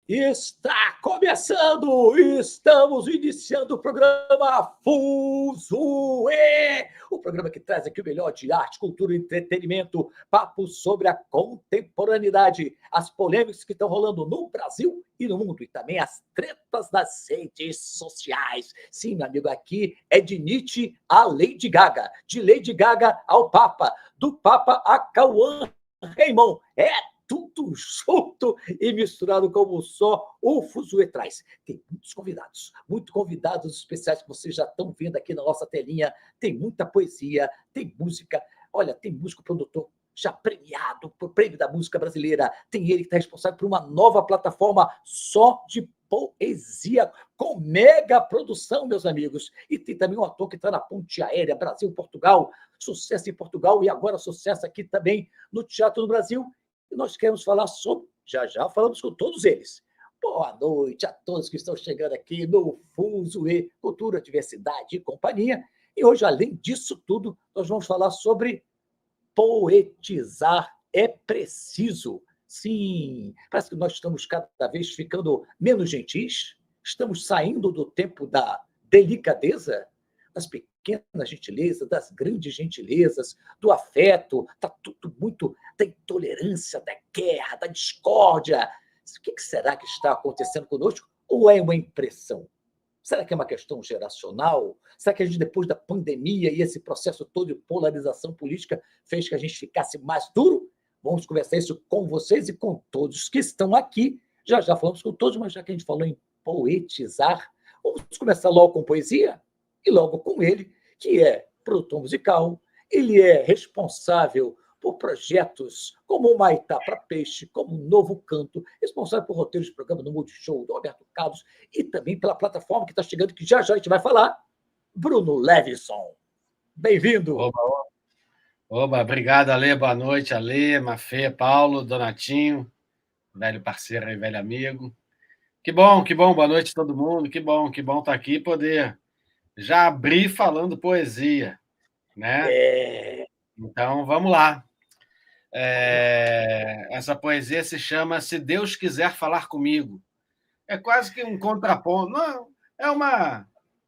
Está começando! Estamos iniciando o programa Fuzue! O programa que traz aqui o melhor de arte, cultura e entretenimento, papo sobre a contemporaneidade, as polêmicas que estão rolando no Brasil e no mundo, e também as tretas das redes sociais. Sim, meu amigo, aqui é de Nietzsche a Lady Gaga, de Lady Gaga ao Papa, do Papa a Cauã Raymond. É tudo junto e misturado como só o Fuzue traz. Tem muitos convidados especiais que vocês já estão vendo aqui na nossa telinha. Tem muita poesia, tem música. Olha, tem músico produtor já premiado por Prêmio da Música Brasileira. Tem ele que está responsável por uma nova plataforma só de poesia, com mega produção, meus amigos. E tem também um ator que está na ponte aérea Brasil-Portugal, sucesso em Portugal e agora sucesso aqui também no Teatro do Brasil. E nós queremos falar sobre, já falamos com todos eles. Boa noite a todos que estão chegando aqui no Fuzue, Cultura, Diversidade e Companhia. E hoje, além disso tudo, nós vamos falar sobre poetizar é preciso. Sim, parece que nós estamos cada vez ficando menos gentis, estamos saindo do tempo da delicadeza, das pequenas gentilezas, das grandes gentilezas, do afeto, está tudo muito da intolerância, da guerra, da discórdia. O que será que está acontecendo conosco? Ou é uma impressão? Será que é uma questão geracional? Será que a gente, depois da pandemia e esse processo todo de polarização política, fez que a gente ficasse mais duro? Vamos conversar isso com vocês e com todos que estão aqui. Já falamos com todos, mas já que a gente falou em poetizar, vamos começar logo com poesia? E logo com ele, que é produtor musical, ele é responsável por projetos como o Maitá para Peixe, como o Novo Canto, responsável por roteiros de programa do Multishow, do Roberto Carlos, e também pela plataforma que está chegando, que já a gente vai falar, Bruno Levinson. Bem-vindo. Oba, obrigado, Ale. Boa noite, Ale, Mafê, Paulo, Donatinho, velho parceiro e velho amigo. Que bom, boa noite a todo mundo. Que bom estar aqui e poder já abrir falando poesia, né? Então, vamos lá. Essa poesia se chama Se Deus Quiser Falar Comigo. É quase que um contraponto, não, é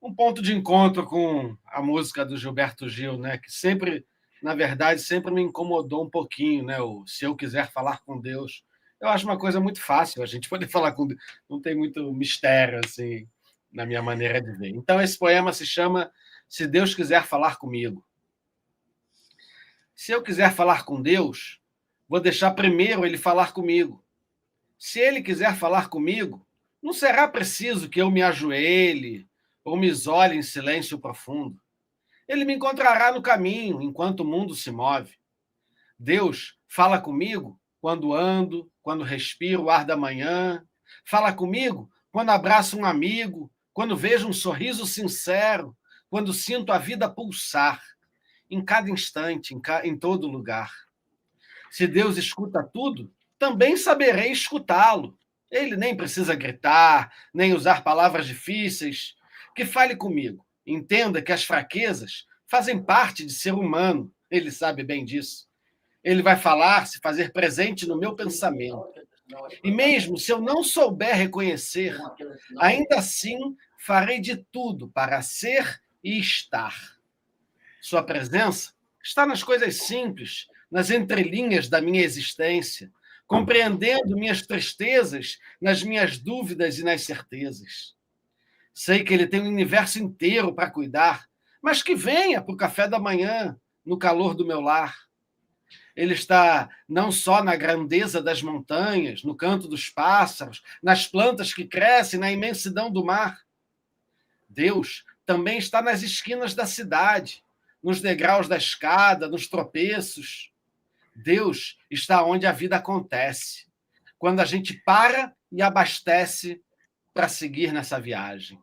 um ponto de encontro com a música do Gilberto Gil, né? Que sempre, na verdade, sempre me incomodou um pouquinho, né? O Se Eu Quiser Falar com Deus. Eu acho uma coisa muito fácil a gente poder falar com Deus. Não tem muito mistério, assim, na minha maneira de ver. Então, esse poema se chama Se Deus Quiser Falar Comigo. Se eu quiser falar com Deus, vou deixar primeiro ele falar comigo. Se ele quiser falar comigo, não será preciso que eu me ajoelhe ou me isole em silêncio profundo. Ele me encontrará no caminho, enquanto o mundo se move. Deus fala comigo quando ando, quando respiro o ar da manhã. Fala comigo quando abraço um amigo, quando vejo um sorriso sincero, quando sinto a vida pulsar, em cada instante, em todo lugar. Se Deus escuta tudo, também saberei escutá-lo. Ele nem precisa gritar, nem usar palavras difíceis. Que fale comigo. Entenda que as fraquezas fazem parte de ser humano. Ele sabe bem disso. Ele vai falar, se fazer presente no meu pensamento. E mesmo se eu não souber reconhecer, ainda assim farei de tudo para ser e estar. Sua presença está nas coisas simples, nas entrelinhas da minha existência, compreendendo minhas tristezas, nas minhas dúvidas e nas certezas. Sei que ele tem um universo inteiro para cuidar, mas que venha para o café da manhã, no calor do meu lar. Ele está não só na grandeza das montanhas, no canto dos pássaros, nas plantas que crescem, na imensidão do mar. Deus também está nas esquinas da cidade, nos degraus da escada, nos tropeços. Deus está onde a vida acontece, quando a gente para e abastece para seguir nessa viagem.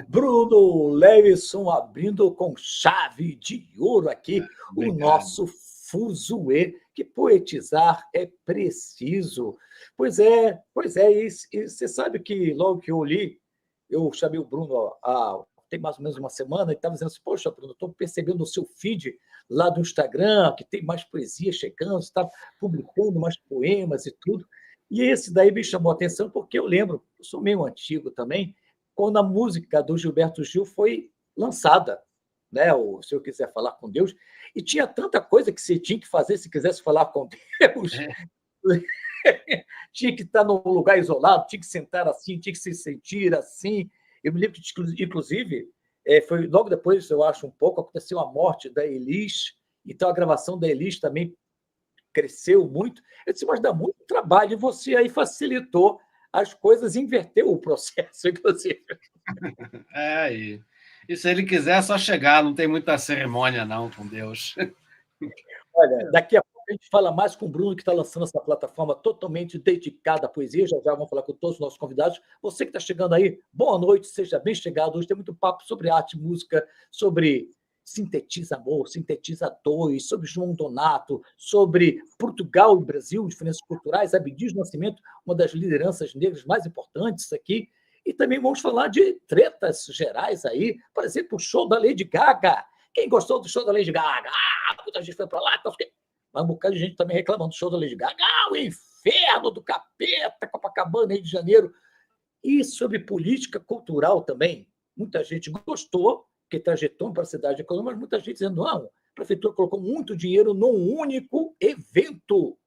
Bruno Levinson abrindo com chave de ouro aqui o nosso Fuzue, que poetizar é preciso. Pois é, e você sabe que logo que eu li, eu chamei o Bruno a tem mais ou menos uma semana, e estava dizendo assim, poxa, Bruno, estou percebendo no seu feed lá do Instagram que tem mais poesia chegando, você está publicando mais poemas e tudo. E esse daí me chamou a atenção porque eu lembro, eu sou meio antigo também, quando a música do Gilberto Gil foi lançada, né? O Se Eu Quiser Falar com Deus, e tinha tanta coisa que você tinha que fazer se quisesse falar com Deus. Tinha que estar num lugar isolado, tinha que sentar assim, tinha que se sentir assim. Eu me lembro que, inclusive, foi logo depois, eu acho, um pouco, aconteceu a morte da Elis, então a gravação da Elis também cresceu muito. Eu disse, mas dá muito trabalho, e você aí facilitou as coisas, inverteu o processo, inclusive. E se ele quiser, é só chegar, não tem muita cerimônia, não, com Deus. Olha, daqui a pouco a gente fala mais com o Bruno, que está lançando essa plataforma totalmente dedicada à poesia. Já já vamos falar com todos os nossos convidados. Você que está chegando aí, boa noite, seja bem chegado. Hoje tem muito papo sobre arte, música, sobre Sintetiza Amor, Sintetiza Dois, sobre João Donato, sobre Portugal e Brasil, diferenças culturais, Abdias Nascimento, uma das lideranças negras mais importantes aqui. E também vamos falar de tretas gerais aí, por exemplo, o show da Lady Gaga. Quem gostou do show da Lady Gaga? Muita gente foi para lá, mas um bocado de gente também reclamando do show da Lady Gaga. O inferno do capeta, Copacabana, Rio de Janeiro. E sobre política cultural também. Muita gente gostou, porque trajetou para a cidade econômica, mas muita gente dizendo, não, a prefeitura colocou muito dinheiro num único evento.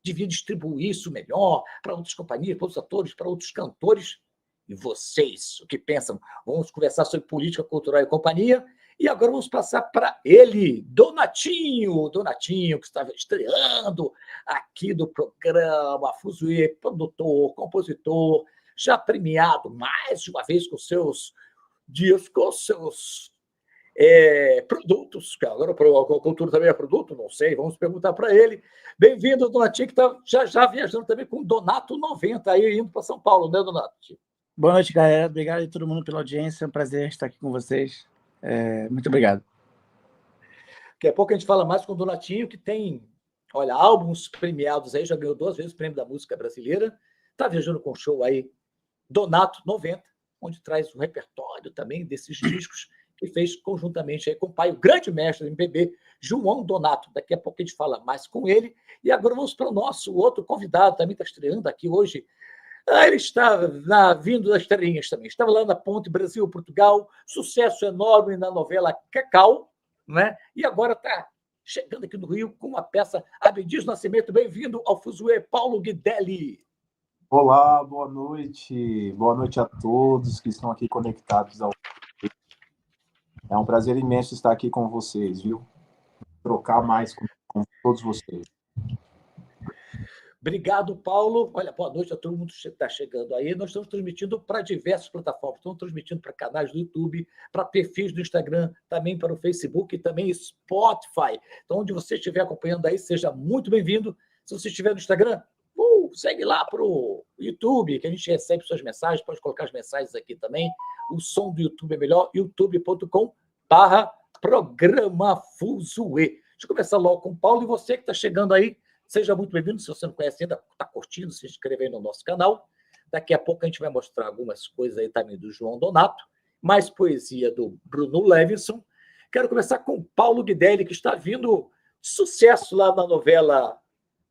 Devia distribuir isso melhor para outras companhias, para outros atores, para outros cantores. E vocês, o que pensam? Vamos conversar sobre política cultural e companhia. E agora vamos passar para ele, Donatinho, que estava estreando aqui do programa Fuzue, produtor, compositor, já premiado mais de uma vez com seus discos, seus produtos, que agora a cultura também é produto, não sei, vamos perguntar para ele. Bem-vindo, Donatinho, que está já viajando também com Donato 90, aí indo para São Paulo, né, Donato? Boa noite, galera. Obrigado a todo mundo pela audiência. É um prazer estar aqui com vocês. Muito obrigado. Daqui a pouco a gente fala mais com o Donatinho, que tem, olha, álbuns premiados aí, já ganhou 2 vezes o Prêmio da Música Brasileira, está viajando com o show aí, Donato 90, onde traz o repertório também desses discos que fez conjuntamente aí com o pai, o grande mestre do MPB, João Donato. Daqui a pouco a gente fala mais com ele. E agora vamos para o nosso outro convidado, também está estreando aqui hoje. Ele está vindo das terrinhas também. Estava lá na Ponte Brasil-Portugal, sucesso enorme na novela Cacau, né? E agora está chegando aqui no Rio com a peça Abdias Nascimento. Bem-vindo ao Fuzue, Paulo Guidelli. Olá, boa noite. Boa noite a todos que estão aqui conectados ao... É um prazer imenso estar aqui com vocês, viu? Trocar mais com todos vocês. Obrigado, Paulo. Olha, boa noite a todo mundo que está chegando aí. Nós estamos transmitindo para diversas plataformas. Estamos transmitindo para canais do YouTube, para perfis do Instagram, também para o Facebook e também Spotify. Então, onde você estiver acompanhando aí, seja muito bem-vindo. Se você estiver no Instagram, segue lá para o YouTube, que a gente recebe suas mensagens. Pode colocar as mensagens aqui também. O som do YouTube é melhor, youtube.com/programa Fuzue. Deixa eu começar logo com o Paulo. E você que está chegando aí, seja muito bem-vindo. Se você não conhece ainda, está curtindo, se inscreve aí no nosso canal. Daqui a pouco a gente vai mostrar algumas coisas aí também do João Donato, mais poesia do Bruno Levinson. Quero começar com o Paulo Guidelli, que está vindo de sucesso lá na novela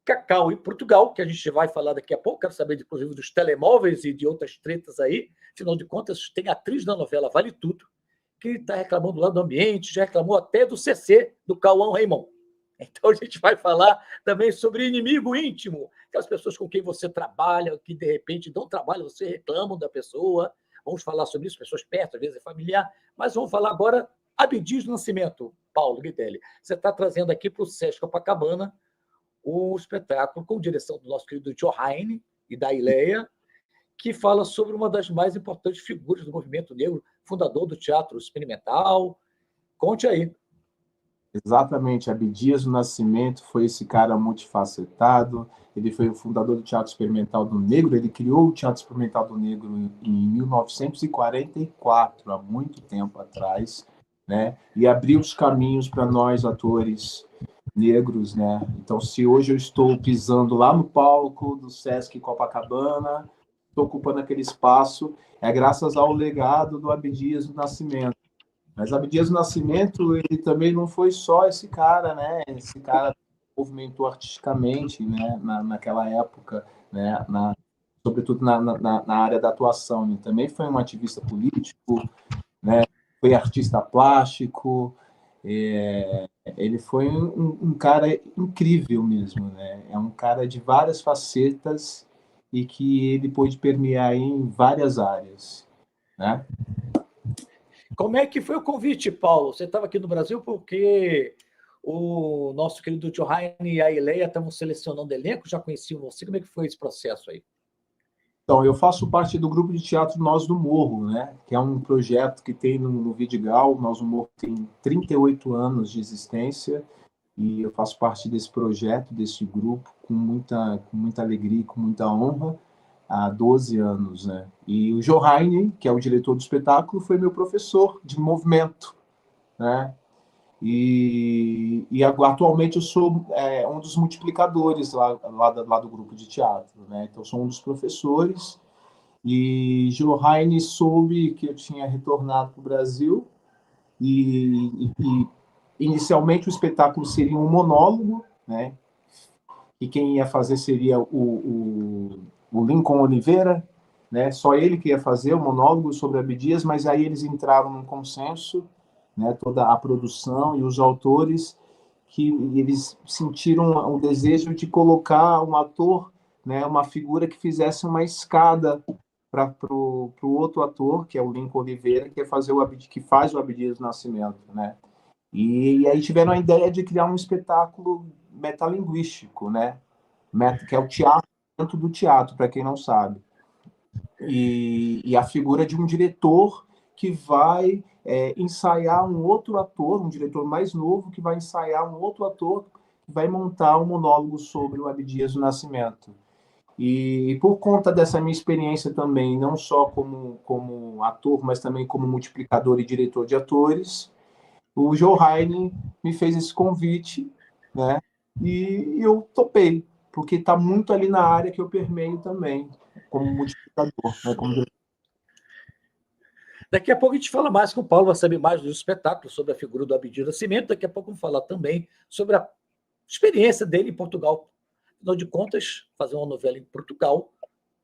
Cacau em Portugal, que a gente vai falar daqui a pouco. Quero saber, inclusive, dos telemóveis e de outras tretas aí. Afinal de contas, tem atriz da novela Vale Tudo, que está reclamando lá do ambiente, já reclamou até do CC, do Cauã Raymond. Então, a gente vai falar também sobre inimigo íntimo, aquelas pessoas com quem você trabalha, que, de repente, dão trabalho, você reclama da pessoa. Vamos falar sobre isso, pessoas perto, às vezes é familiar. Mas vamos falar agora Abdias Nascimento, Paulo Guidelli. Você está trazendo aqui para o Sesc Copacabana o espetáculo com direção do nosso querido Johanne e da Ileia, que fala sobre uma das mais importantes figuras do movimento negro, fundador do teatro experimental. Conte aí. Exatamente, Abdias Nascimento foi esse cara multifacetado, ele foi o fundador do Teatro Experimental do Negro, ele criou o Teatro Experimental do Negro em 1944, há muito tempo atrás, né? E abriu os caminhos para nós, atores negros, né? Então, se hoje eu estou pisando lá no palco do Sesc Copacabana, estou ocupando aquele espaço é graças ao legado do Abdias do Nascimento. Mas Abdias do Nascimento, ele também não foi só esse cara, né? Esse cara movimentou artisticamente, né? Naquela época, né? Sobretudo na área da atuação. Ele também foi um ativista político, né? Foi artista plástico. Ele foi um cara incrível mesmo, né? É um cara de várias facetas e que ele pôde permear em várias áreas, né? Como é que foi o convite, Paulo? Você estava aqui no Brasil porque o nosso querido Johanne e a Ileia estavam selecionando elenco, já conheciam você. Como é que foi esse processo aí? Então, eu faço parte do grupo de teatro Nós do Morro, né? Que é um projeto que tem no Vidigal. Nós do Morro tem 38 anos de existência e eu faço parte desse projeto, desse grupo, com muita alegria e com muita honra, há 12 anos, né? E o Johanne, que é o diretor do espetáculo, foi meu professor de movimento, né? E atualmente eu sou um dos multiplicadores lá do grupo de teatro, né? Então, sou um dos professores. E Johanne soube que eu tinha retornado para o Brasil e inicialmente o espetáculo seria um monólogo, né? E quem ia fazer seria o Lincoln Oliveira, né? Só ele que ia fazer o monólogo sobre Abdias, mas aí eles entraram num consenso, né? Toda a produção e os autores, que eles sentiram o desejo de colocar um ator, né? Uma figura que fizesse uma escada para o outro ator, que é o Lincoln Oliveira, que faz o Abdias do Nascimento, né? E aí tiveram a ideia de criar um espetáculo metalinguístico, né? Que é o teatro dentro do teatro, para quem não sabe. E a figura de um diretor que vai ensaiar um outro ator, um diretor mais novo, que vai ensaiar um outro ator, que vai montar um monólogo sobre o Abdias do Nascimento. E por conta dessa minha experiência também, não só como ator, mas também como multiplicador e diretor de atores, o Johanne me fez esse convite, né? E eu topei, porque está muito ali na área que eu permeio também, como multiplicador, né? Daqui a pouco a gente fala mais com o Paulo, vai saber mais do espetáculo, sobre a figura do Abdias do Nascimento. Daqui a pouco vamos falar também sobre a experiência dele em Portugal. Afinal de contas, fazer uma novela em Portugal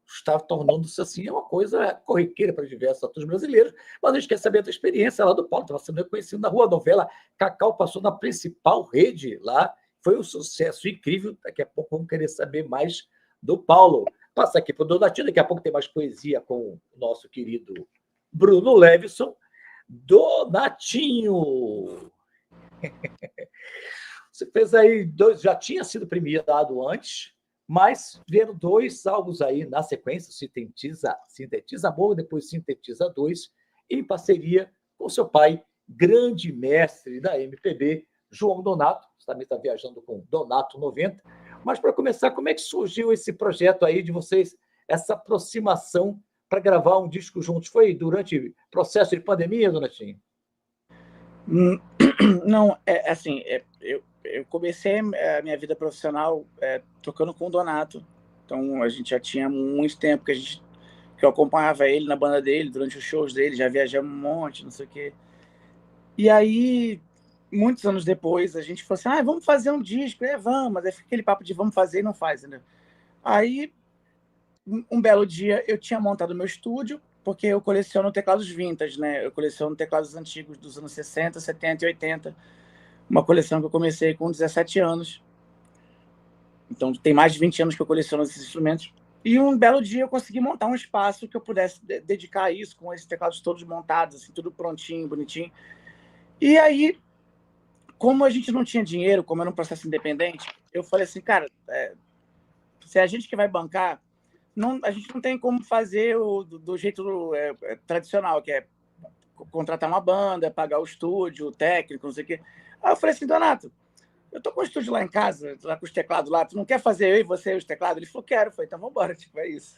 está tornando-se assim uma coisa corriqueira para diversos atores brasileiros, mas a gente quer saber da experiência lá do Paulo, estava sendo reconhecido na rua. A novela Cacau passou na principal rede lá, foi um sucesso incrível. Daqui a pouco vamos querer saber mais do Paulo. Passa aqui para o Donatinho, daqui a pouco tem mais poesia com o nosso querido Bruno Levison. Donatinho! Você fez aí dois, já tinha sido premiado antes, mas vieram dois álbuns aí na sequência, Sintetiza Amor, depois Sintetiza 2, em parceria com seu pai, grande mestre da MPB, João Donato. Você também está viajando com Donato 90. Mas, para começar, como é que surgiu esse projeto aí de vocês, essa aproximação para gravar um disco juntos? Foi durante o processo de pandemia, Donatinho? Não, assim, eu comecei a minha vida profissional tocando com o Donato. Então, a gente já tinha muito tempo que eu acompanhava ele na banda dele, durante os shows dele, já viajamos um monte, não sei o quê. E aí, muitos anos depois, a gente falou assim, vamos fazer um disco. Vamos, mas aí fica aquele papo de vamos fazer e não faz, né? Aí, um belo dia, eu tinha montado meu estúdio, porque eu coleciono teclados vintage, né? Eu coleciono teclados antigos dos anos 60, 70 e 80. Uma coleção que eu comecei com 17 anos. Então, tem mais de 20 anos que eu coleciono esses instrumentos. E um belo dia eu consegui montar um espaço que eu pudesse dedicar a isso, com esses teclados todos montados, assim, tudo prontinho, bonitinho. E aí, como a gente não tinha dinheiro, como era um processo independente, eu falei assim, cara, se é a gente que vai bancar, a gente não tem como fazer do jeito tradicional, que é contratar uma banda, pagar o estúdio, o técnico, não sei o quê. Aí eu falei assim, Donato, eu tô com o estúdio lá em casa, lá com os teclados lá, tu não quer fazer eu e você os teclados? Ele falou, quero. Eu falei, então vamos embora, tipo, é isso.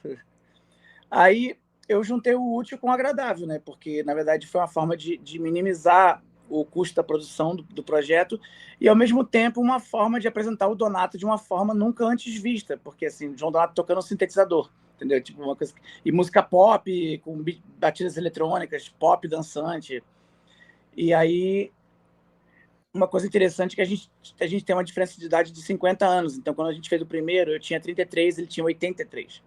Aí eu juntei o útil com o agradável, né? Porque, na verdade, foi uma forma de minimizar o custo da produção do projeto e, ao mesmo tempo, uma forma de apresentar o Donato de uma forma nunca antes vista, porque, assim, João Donato tocando um sintetizador. entendeu? Tipo, uma coisa... E música pop, com batidas eletrônicas, pop dançante. E aí, uma coisa interessante é que a gente tem uma diferença de idade de 50 anos. Então, quando a gente fez o primeiro, eu tinha 33, ele tinha 83.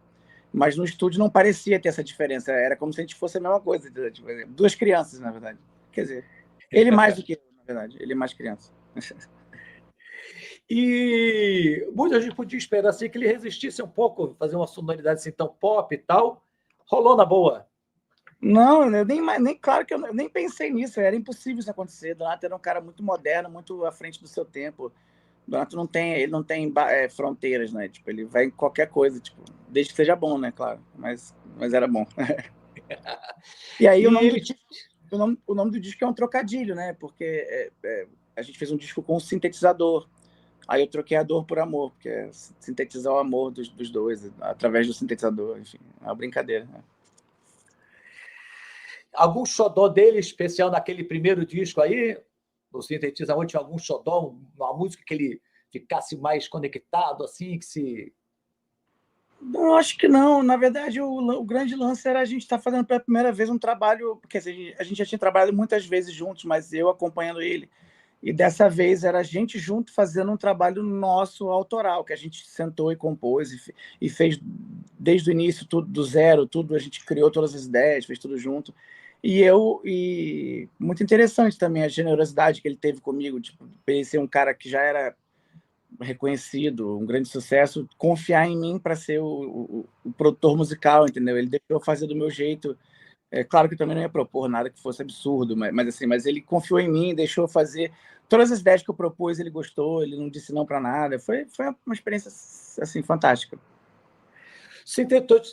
Mas no estúdio não parecia ter essa diferença. Era como se a gente fosse a mesma coisa. Tipo, duas crianças, na verdade. Quer dizer, ele mais do que eu, na verdade. Ele é mais criança. E muita gente podia esperar assim, que ele resistisse um pouco, fazer uma sonoridade assim tão pop e tal. Rolou na boa. Não, eu nem claro que eu nem pensei nisso. Era impossível isso acontecer. Donato era um cara muito moderno, muito à frente do seu tempo. Donato ele não tem fronteiras, né? Tipo, ele vai em qualquer coisa, tipo, desde que seja bom, né? Claro, mas era bom. E aí o nome do disco é um trocadilho, né? Porque a gente fez um disco com um sintetizador. Aí eu troquei a dor por amor, porque é sintetizar o amor dos dois através do sintetizador. Enfim, é uma brincadeira. Né? Algum xodó dele especial naquele primeiro disco aí? O sintetizador tinha algum xodó, uma música que ele ficasse mais conectado, assim, que se... Não, acho que não. Na verdade, o grande lance era a gente estar fazendo pela primeira vez um trabalho, porque a gente já tinha trabalhado muitas vezes juntos, mas eu acompanhando ele. E dessa vez era a gente junto fazendo um trabalho nosso autoral, que a gente sentou e compôs e fez desde o início, tudo do zero, tudo, a gente criou todas as ideias, fez tudo junto. E muito interessante também a generosidade que ele teve comigo, tipo, ele ser um cara que já era reconhecido, um grande sucesso, confiar em mim para ser o produtor musical, entendeu? Ele deixou eu fazer do meu jeito. É claro que eu também não ia propor nada que fosse absurdo, mas ele confiou em mim, deixou eu fazer todas as ideias que eu propus, ele gostou, ele não disse não para nada. Foi uma experiência assim fantástica.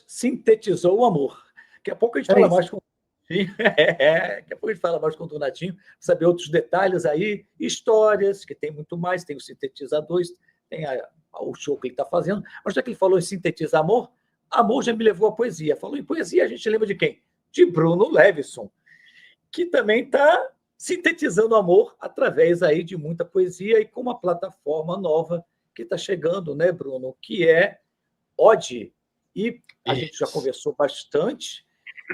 Sintetizou o amor. Daqui a pouco a gente fala mais com o Donatinho. Daqui a pouco a gente fala mais com o Donatinho, saber outros detalhes aí, histórias, que tem muito mais, tem os sintetizadores, tem o show que ele está fazendo. Mas já que ele falou em sintetizar amor, amor já me levou à poesia. Falou em poesia, a gente lembra de quem? De Bruno Levisson, que também está sintetizando amor através aí de muita poesia e com uma plataforma nova que está chegando, né, Bruno? Que é Ode. E a gente já conversou bastante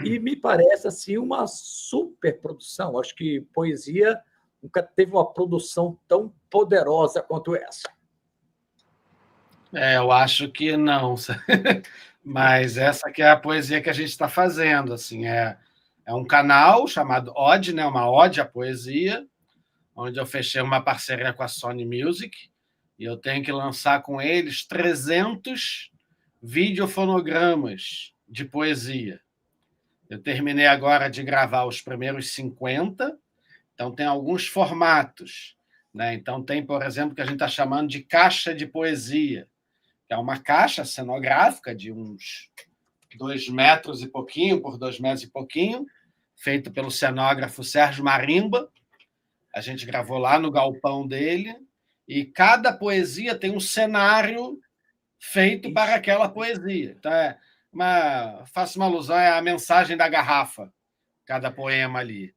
e me parece assim uma super produção. Acho que poesia nunca teve uma produção tão poderosa quanto essa. Eu acho que não. Mas essa que é a poesia que a gente está fazendo. Assim, é um canal chamado Ode, né? Uma ode à poesia, onde eu fechei uma parceria com a Sony Music e eu tenho que lançar com eles 300 videofonogramas de poesia. Eu terminei agora de gravar os primeiros 50, então tem alguns formatos. Né? Então tem, por exemplo, que a gente está chamando de caixa de poesia, que é uma caixa cenográfica de uns 2 metros e pouquinho por 2 metros e pouquinho, feito pelo cenógrafo Sérgio Marimba. A gente gravou lá no galpão dele, e cada poesia tem um cenário feito para aquela poesia. Então, faço uma alusão à mensagem da garrafa, cada poema ali.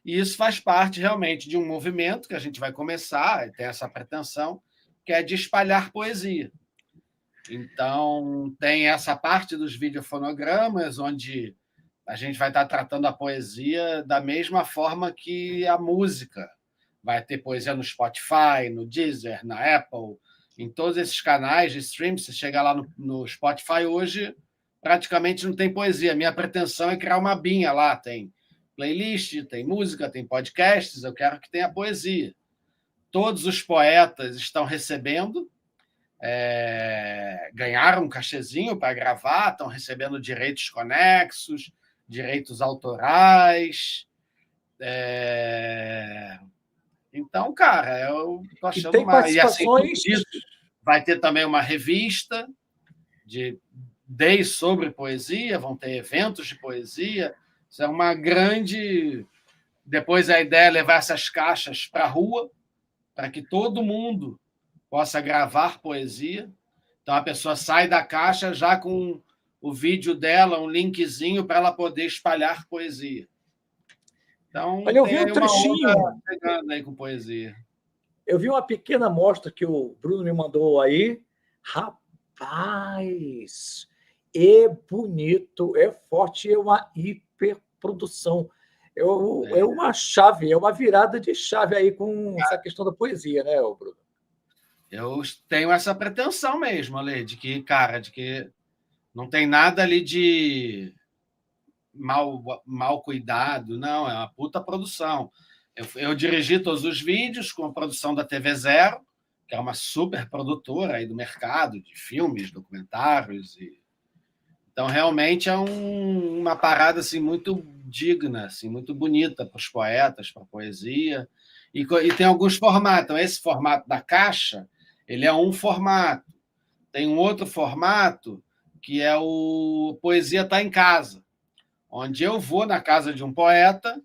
E isso faz parte realmente de um movimento que a gente vai começar, e tem essa pretensão, que é de espalhar poesia. Então, tem essa parte dos videofonogramas, onde a gente vai estar tratando a poesia da mesma forma que a música. Vai ter poesia no Spotify, no Deezer, na Apple, em todos esses canais de stream. Se chegar lá no Spotify hoje, praticamente não tem poesia. Minha pretensão é criar uma abinha lá. Tem playlist, tem música, tem podcasts. Eu quero que tenha poesia. Todos os poetas estão recebendo, ganharam um cachezinho para gravar, estão recebendo direitos conexos, direitos autorais. Então, cara, eu estou achando tem participações... E assim, vai ter também uma revista de days sobre poesia, vão ter eventos de poesia. Isso é uma grande... Depois a ideia é levar essas caixas para a rua, para que todo mundo possa gravar poesia. Então, a pessoa sai da caixa já com o vídeo dela, um linkzinho para ela poder espalhar poesia. Então, olha, eu vi um trechinho pegando aí com poesia. Eu vi uma pequena amostra que o Bruno me mandou aí. Rapaz, é bonito, é forte, é uma hiperprodução. É uma chave, é uma virada de chave aí com essa questão da poesia, né, Bruno? Eu tenho essa pretensão mesmo, Ale, de que não tem nada ali de mal cuidado, não, é uma puta produção. Eu dirigi todos os vídeos com a produção da TV Zero, que é uma super produtora aí do mercado de filmes, documentários. Então, realmente é uma parada assim, muito digna, assim, muito bonita para os poetas, para a poesia. E tem alguns formatos. Então, esse formato da caixa, ele é um formato. Tem um outro formato que é o Poesia Tá em Casa, onde eu vou na casa de um poeta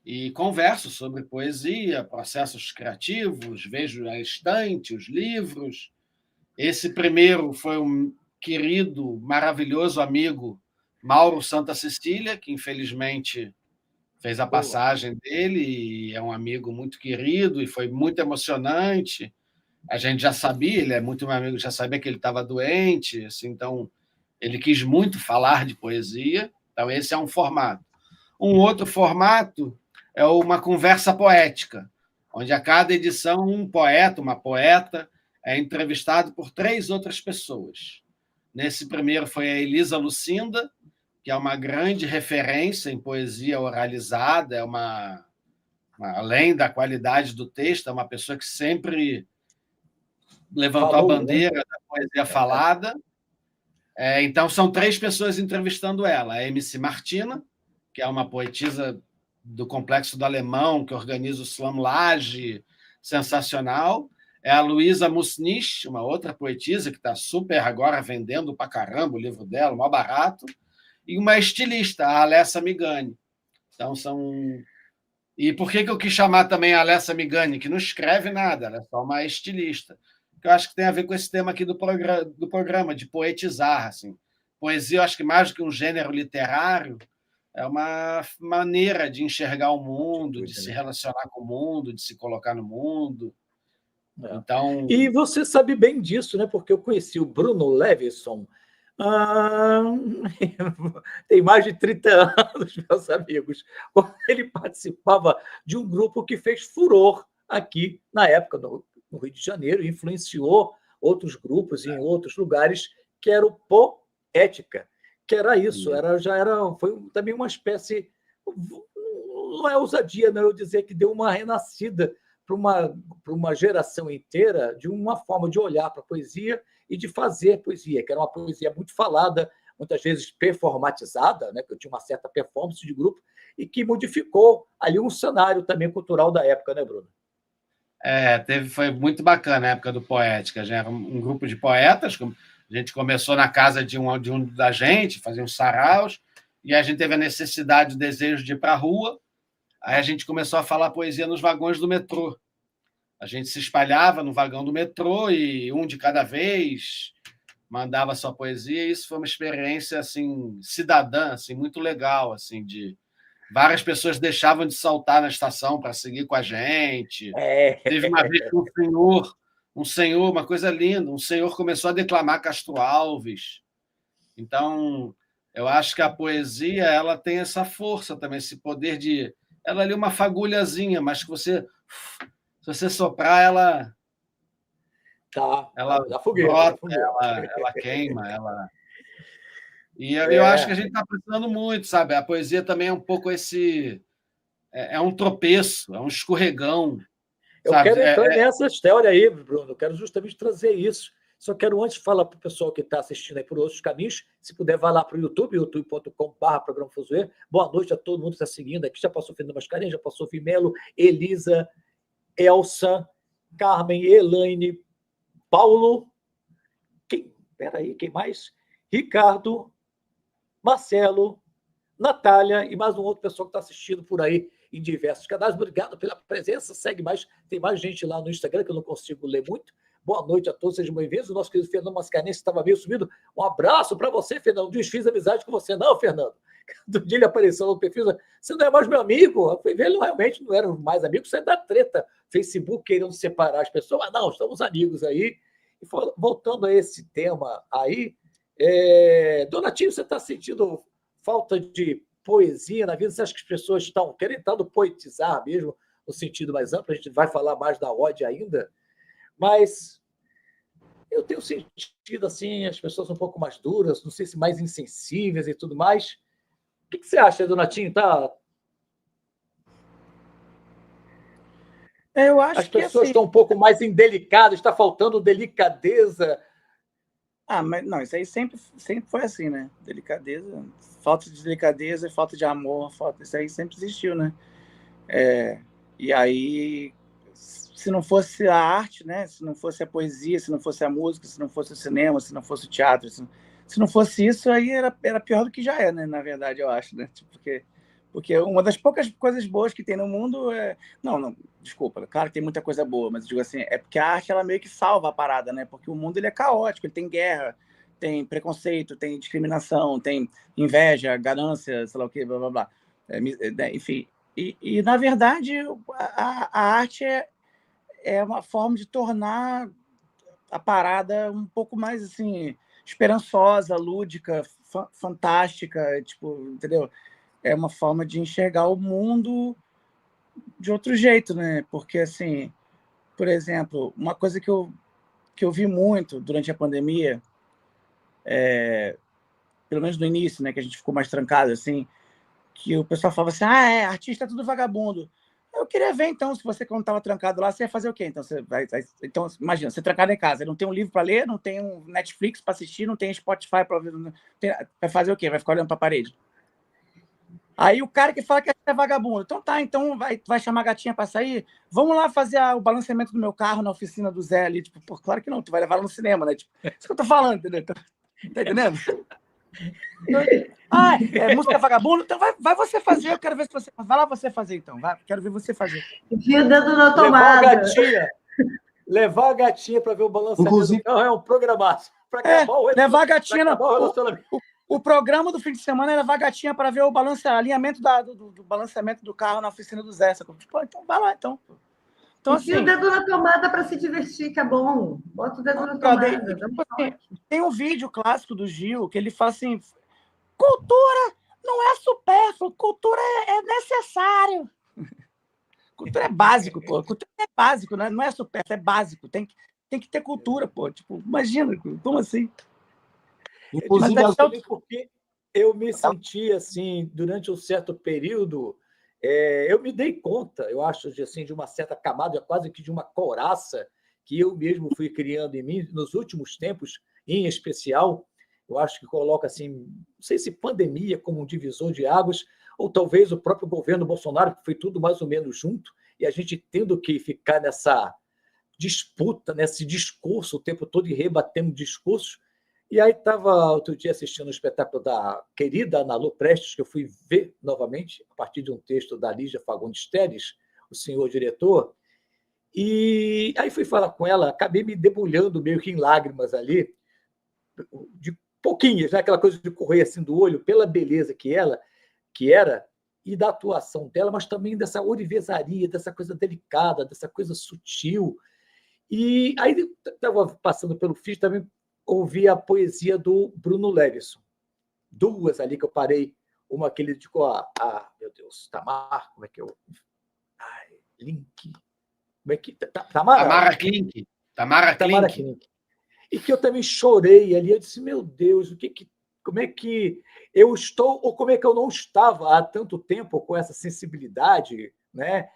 e converso sobre poesia, processos criativos, vejo a estante, os livros. Esse primeiro foi um querido, maravilhoso amigo, Mauro Santa Cecília, que infelizmente fez a passagem dele, e é um amigo muito querido, e foi muito emocionante. A gente já sabia, ele é muito meu amigo, já sabia que ele estava doente, assim, então ele quis muito falar de poesia. Então, esse é um formato. Um outro formato é uma conversa poética, onde a cada edição um poeta, uma poeta, é entrevistado por 3 outras pessoas. Nesse primeiro foi a Elisa Lucinda, que é uma grande referência em poesia oralizada, além da qualidade do texto, é uma pessoa que sempre levantou a bandeira da poesia falada. Então, são 3 pessoas entrevistando ela. A MC Martina, que é uma poetisa do Complexo do Alemão, que organiza o Slam Laje, sensacional. É a Luísa Musnich, uma outra poetisa que está super agora vendendo pra caramba o livro dela, mó barato. E uma estilista, a Alessa Migani. Então, E por que eu quis chamar também a Alessa Migani, que não escreve nada, ela é só uma estilista? Que eu acho que tem a ver com esse tema aqui do programa, de poetizar. Assim. Poesia, eu acho que mais do que um gênero literário, é uma maneira de enxergar o mundo, de se relacionar com o mundo, de se colocar no mundo. Então... E você sabe bem disso, né? Porque eu conheci o Bruno Levinson tem mais de 30 anos, meus amigos. Ele participava de um grupo que fez furor aqui na época, no Rio de Janeiro, influenciou outros grupos em outros lugares, que era o Poética, que era isso, foi também uma espécie, não é ousadia, não, eu dizer que deu uma renascida para uma geração inteira de uma forma de olhar para a poesia e de fazer poesia, que era uma poesia muito falada, muitas vezes performatizada, né, que eu tinha uma certa performance de grupo, e que modificou ali um cenário também cultural da época, né, Bruno? Foi muito bacana a época do Poética. Já era um grupo de poetas, a gente começou na casa de um da gente, fazia uns saraus, e a gente teve a necessidade, o desejo de ir para a rua. Aí a gente começou a falar poesia nos vagões do metrô. A gente se espalhava no vagão do metrô e um de cada vez mandava sua poesia. E isso foi uma experiência assim cidadã, assim muito legal, assim de várias pessoas deixavam de saltar na estação para seguir com a gente. Teve uma vez que um senhor, uma coisa linda, um senhor começou a declamar Castro Alves. Então, eu acho que a poesia ela tem essa força também, esse poder de... Ela ali é uma fagulhazinha, mas que se você soprar, ela fogueira, brota, ela queima, E eu acho que a gente está precisando muito, sabe? A poesia também é um pouco esse... É um tropeço, é um escorregão. Eu quero entrar nessa história aí, Bruno. Eu quero justamente trazer isso. Só quero antes falar para o pessoal que está assistindo aí por outros caminhos, se puder, vá lá para o YouTube, youtube.com/Programa Fuzuê. Boa noite a todo mundo que está seguindo aqui. Já passou Fernando Mascarenhas, já passou Vimelo, Elisa, Elsa, Carmen, Elaine, Paulo. Peraí, quem mais? Ricardo, Marcelo, Natália e mais um outro pessoal que está assistindo por aí em diversos canais. Obrigado pela presença. Segue mais. Tem mais gente lá no Instagram que eu não consigo ler muito. Boa noite a todos, sejam bem-vindos. O nosso querido Fernando Mascarenhas estava meio sumido. Um abraço para você, Fernando. Desfiz amizade com você. Não, Fernando. Do dia ele apareceu no perfil, você não é mais meu amigo. Ele realmente não eram mais amigos, você é da treta. Facebook querendo separar as pessoas, mas não, estamos amigos aí. E voltando a esse tema aí, Donatinho, você está sentindo falta de poesia na vida? Você acha que as pessoas estão querendo poetizar mesmo, no sentido mais amplo? A gente vai falar mais da ode ainda, mas eu tenho sentido assim, as pessoas um pouco mais duras, não sei se mais insensíveis e tudo mais. O que você acha, Donatinho? Eu acho As que pessoas assim. estão um pouco mais indelicadas, está faltando delicadeza. Mas não, isso aí sempre foi assim, né? Delicadeza, falta de delicadeza, falta de amor, isso aí sempre existiu, né? E aí, se não fosse a arte, né? Se não fosse a poesia, se não fosse a música, se não fosse o cinema, se não fosse o teatro, se não fosse isso, aí era pior do que já é, né? Na verdade, eu acho, né? Tipo, porque uma das poucas coisas boas que tem no mundo é... Não, desculpa, claro que tem muita coisa boa, mas eu digo assim, é porque a arte, ela meio que salva a parada, né? Porque o mundo, ele é caótico, ele tem guerra, tem preconceito, tem discriminação, tem inveja, ganância, sei lá o quê, blá, blá, blá. Enfim, e na verdade, a arte é uma forma de tornar a parada um pouco mais, assim, esperançosa, lúdica, fantástica, tipo, entendeu? É uma forma de enxergar o mundo de outro jeito, né? Porque, assim, por exemplo, uma coisa que eu vi muito durante a pandemia, pelo menos no início, né, que a gente ficou mais trancado, assim, que o pessoal falava assim, artista é tudo vagabundo. Eu queria ver, então, se você, quando estava trancado lá, você ia fazer o quê? Então, então imagina, você trancado em casa, não tem um livro para ler, não tem um Netflix para assistir, não tem Spotify para ouvir, vai fazer o quê? Vai ficar olhando para a parede? Aí o cara que fala que é vagabundo, então tá, então vai chamar a gatinha para sair? Vamos lá fazer o balanceamento do meu carro na oficina do Zé ali. Tipo, pô, claro que não, tu vai levar ela no cinema, né? Tipo, isso que eu tô falando, entendeu? Tá entendendo? Música vagabundo? Então vai você fazer, eu quero ver se você... Vai lá você fazer, então. Vai, quero ver você fazer. Enfia o dedo na tomada. Levar a gatinha para ver o balanceamento do carro é um programaço. Para acabar o levar a gatinha relacionamento. O programa do fim de semana era levar a gatinha para ver o alinhamento do balanceamento do carro na oficina do Zé. Pô, então vai lá, então. Então, enfia assim, o dedo na tomada para se divertir, que é bom. Bota o dedo na tomada. Tem um vídeo clássico do Gil que ele fala assim: cultura não é supérfluo, cultura é necessário. Cultura é básico, pô. Cultura é básico, né? Não é supérfluo, é básico. Tem que ter cultura, pô. Tipo, imagina, como assim? Inclusive, porque eu me senti assim, durante um certo período, eu me dei conta, eu acho, de uma certa camada, quase que de uma couraça, que eu mesmo fui criando em mim nos últimos tempos, em especial. Eu acho que coloca assim, não sei se pandemia como um divisor de águas, ou talvez o próprio governo Bolsonaro, que foi tudo mais ou menos junto, e a gente tendo que ficar nessa disputa, nesse discurso o tempo todo e rebatendo discursos. E aí estava outro dia assistindo um espetáculo da querida Ana Lu Prestes, que eu fui ver novamente, a partir de um texto da Lígia Fagundes Teres, o senhor diretor, e aí fui falar com ela, acabei me debulhando meio que em lágrimas ali, de pouquinhas, né? Aquela coisa de correr assim do olho, pela beleza que era, e da atuação dela, mas também dessa orivesaria, dessa coisa delicada, dessa coisa sutil. E aí estava passando pelo feed, também ouvi a poesia do Bruno Levisson. Duas ali que eu parei. Uma que ele dedicou meu Deus, Tamar, como é que é o... Link. Como é que... Tamara Klink. Tamara Klink. E que eu também chorei ali. Eu disse, meu Deus, como é que eu estou, ou como é que eu não estava há tanto tempo com essa sensibilidade, né?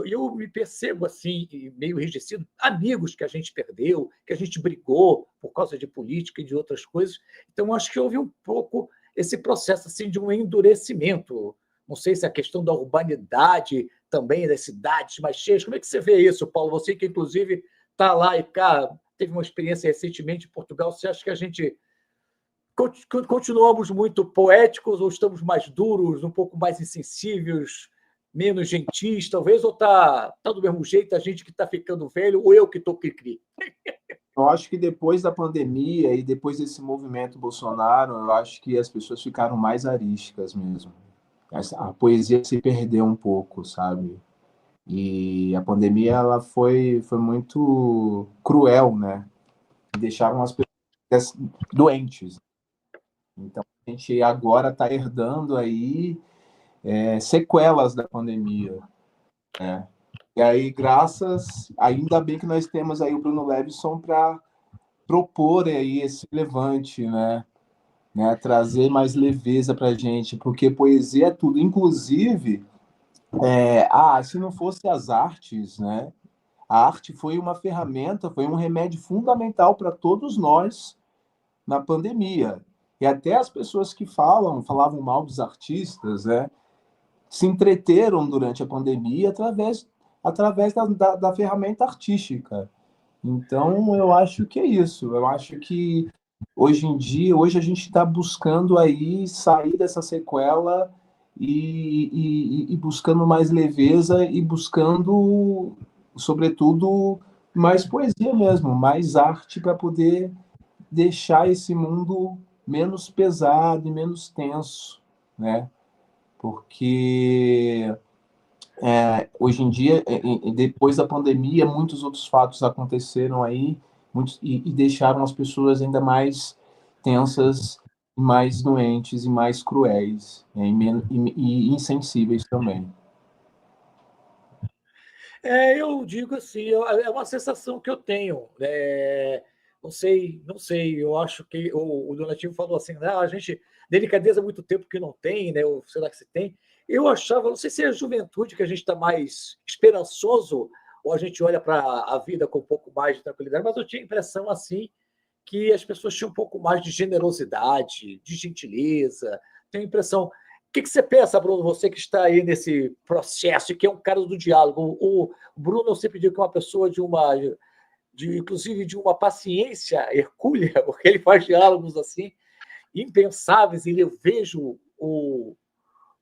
Eu me percebo assim, meio enrijecido, amigos que a gente perdeu, que a gente brigou por causa de política e de outras coisas. Então, acho que houve um pouco esse processo assim, de um endurecimento. Não sei se a questão da urbanidade também, das cidades mais cheias. Como é que você vê isso, Paulo? Você que, inclusive, está lá e teve uma experiência recentemente em Portugal. Você acha que a gente continuamos muito poéticos ou estamos mais duros, um pouco mais insensíveis, menos gentis, talvez, ou está do mesmo jeito a gente que está ficando velho ou eu que estou cri-cri? Eu acho que depois da pandemia e depois desse movimento Bolsonaro, eu acho que as pessoas ficaram mais arísticas mesmo. A poesia se perdeu um pouco, sabe? E a pandemia ela foi muito cruel, né? Deixaram as pessoas doentes. Então, a gente agora está herdando aí sequelas da pandemia, né? E aí, ainda bem que nós temos aí o Bruno Levinson para propor aí esse levante, né? Trazer mais leveza para a gente, porque poesia é tudo. Inclusive, se não fosse as artes, né? A arte foi uma ferramenta, foi um remédio fundamental para todos nós na pandemia. E até as pessoas que falavam mal dos artistas, né? Se entreteram durante a pandemia através da ferramenta artística. Então, eu acho que é isso. Eu acho que hoje a gente está buscando aí sair dessa sequela e buscando mais leveza e buscando, sobretudo, mais poesia mesmo, mais arte para poder deixar esse mundo menos pesado e menos tenso, né? Porque hoje em dia, depois da pandemia, muitos outros fatos aconteceram aí e deixaram as pessoas ainda mais tensas, mais doentes e mais cruéis, né? E insensíveis também. Eu digo assim, é uma sensação que eu tenho. Não sei, eu acho que o Donativo falou assim, né, a gente, delicadeza há muito tempo que não tem, né, ou será que se tem? Eu achava, não sei se é a juventude que a gente está mais esperançoso, ou a gente olha para a vida com um pouco mais de tranquilidade, mas eu tinha a impressão assim que as pessoas tinham um pouco mais de generosidade, de gentileza. Tenho a impressão. O que você pensa, Bruno, você que está aí nesse processo, e que é um cara do diálogo? O Bruno, eu sempre digo que é uma pessoa inclusive de uma paciência hercúlea, porque ele faz diálogos assim, impensáveis, e eu vejo o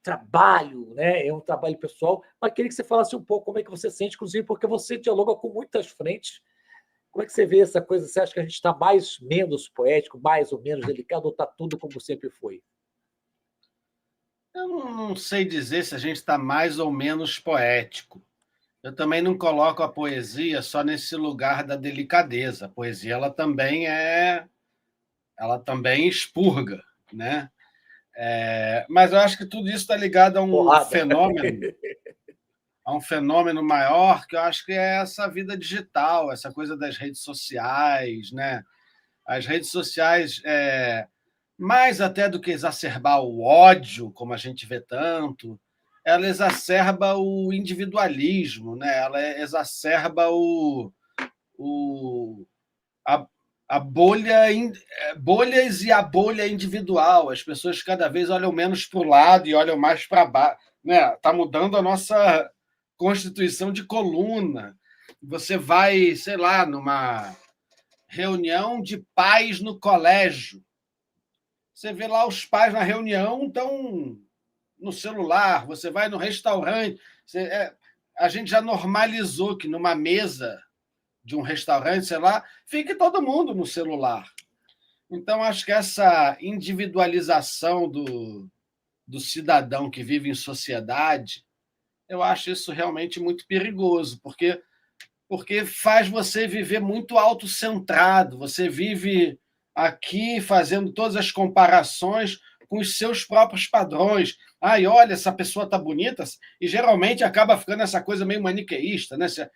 trabalho, né? É um trabalho pessoal, mas queria que você falasse um pouco como é que você sente, inclusive porque você dialoga com muitas frentes. Como é que você vê essa coisa? Você acha que a gente está menos poético, mais ou menos delicado, ou está tudo como sempre foi? Eu não sei dizer se a gente está mais ou menos poético. Eu também não coloco a poesia só nesse lugar da delicadeza. A poesia ela também expurga, né? Mas eu acho que tudo isso está ligado a um fenômeno maior, que eu acho que é essa vida digital, essa coisa das redes sociais, né? As redes sociais, mais até do que exacerbar o ódio, como a gente vê tanto, ela exacerba o individualismo, né? Ela exacerba a, a bolhas e a bolha individual. As pessoas cada vez olham menos para o lado e olham mais para baixo. Né? Está mudando a nossa constituição de coluna. Você vai, sei lá, numa reunião de pais no colégio. Você vê lá os pais na reunião estão no celular. Você vai no restaurante. A gente já normalizou que numa mesa de um restaurante, sei lá, fique todo mundo no celular. Então, acho que essa individualização do cidadão que vive em sociedade, eu acho isso realmente muito perigoso, porque faz você viver muito autocentrado. Você vive aqui fazendo todas as comparações com os seus próprios padrões. Ai, olha, essa pessoa está bonita, e geralmente acaba ficando essa coisa meio maniqueísta, né? Se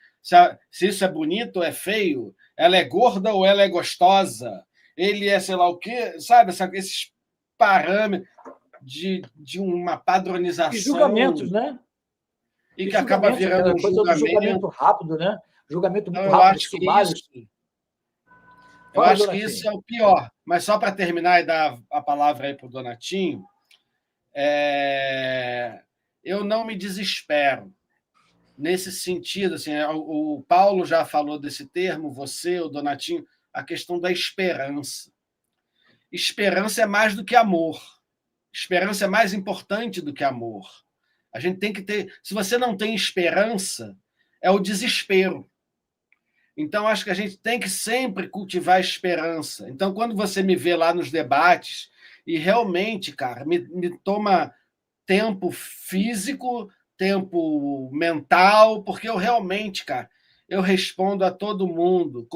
isso é bonito ou é feio, ela é gorda ou ela é gostosa, ele é sei lá o quê, sabe? Esses parâmetros de uma padronização. E julgamentos, né? E que acaba virando um julgamento rápido, né? Julgamento muito então, rápido, sumário. Eu acho que isso é o pior. Mas só para terminar e dar a palavra aí para o Donatinho, eu não me desespero nesse sentido. Assim, o Paulo já falou desse termo, você, o Donatinho, a questão da esperança. Esperança é mais do que amor. Esperança é mais importante do que amor. A gente tem que ter. Se você não tem esperança, é o desespero. Então, acho que a gente tem que sempre cultivar a esperança. Então, quando você me vê lá nos debates, e realmente, cara, me toma tempo físico, tempo mental, porque eu realmente, cara, eu respondo a todo mundo,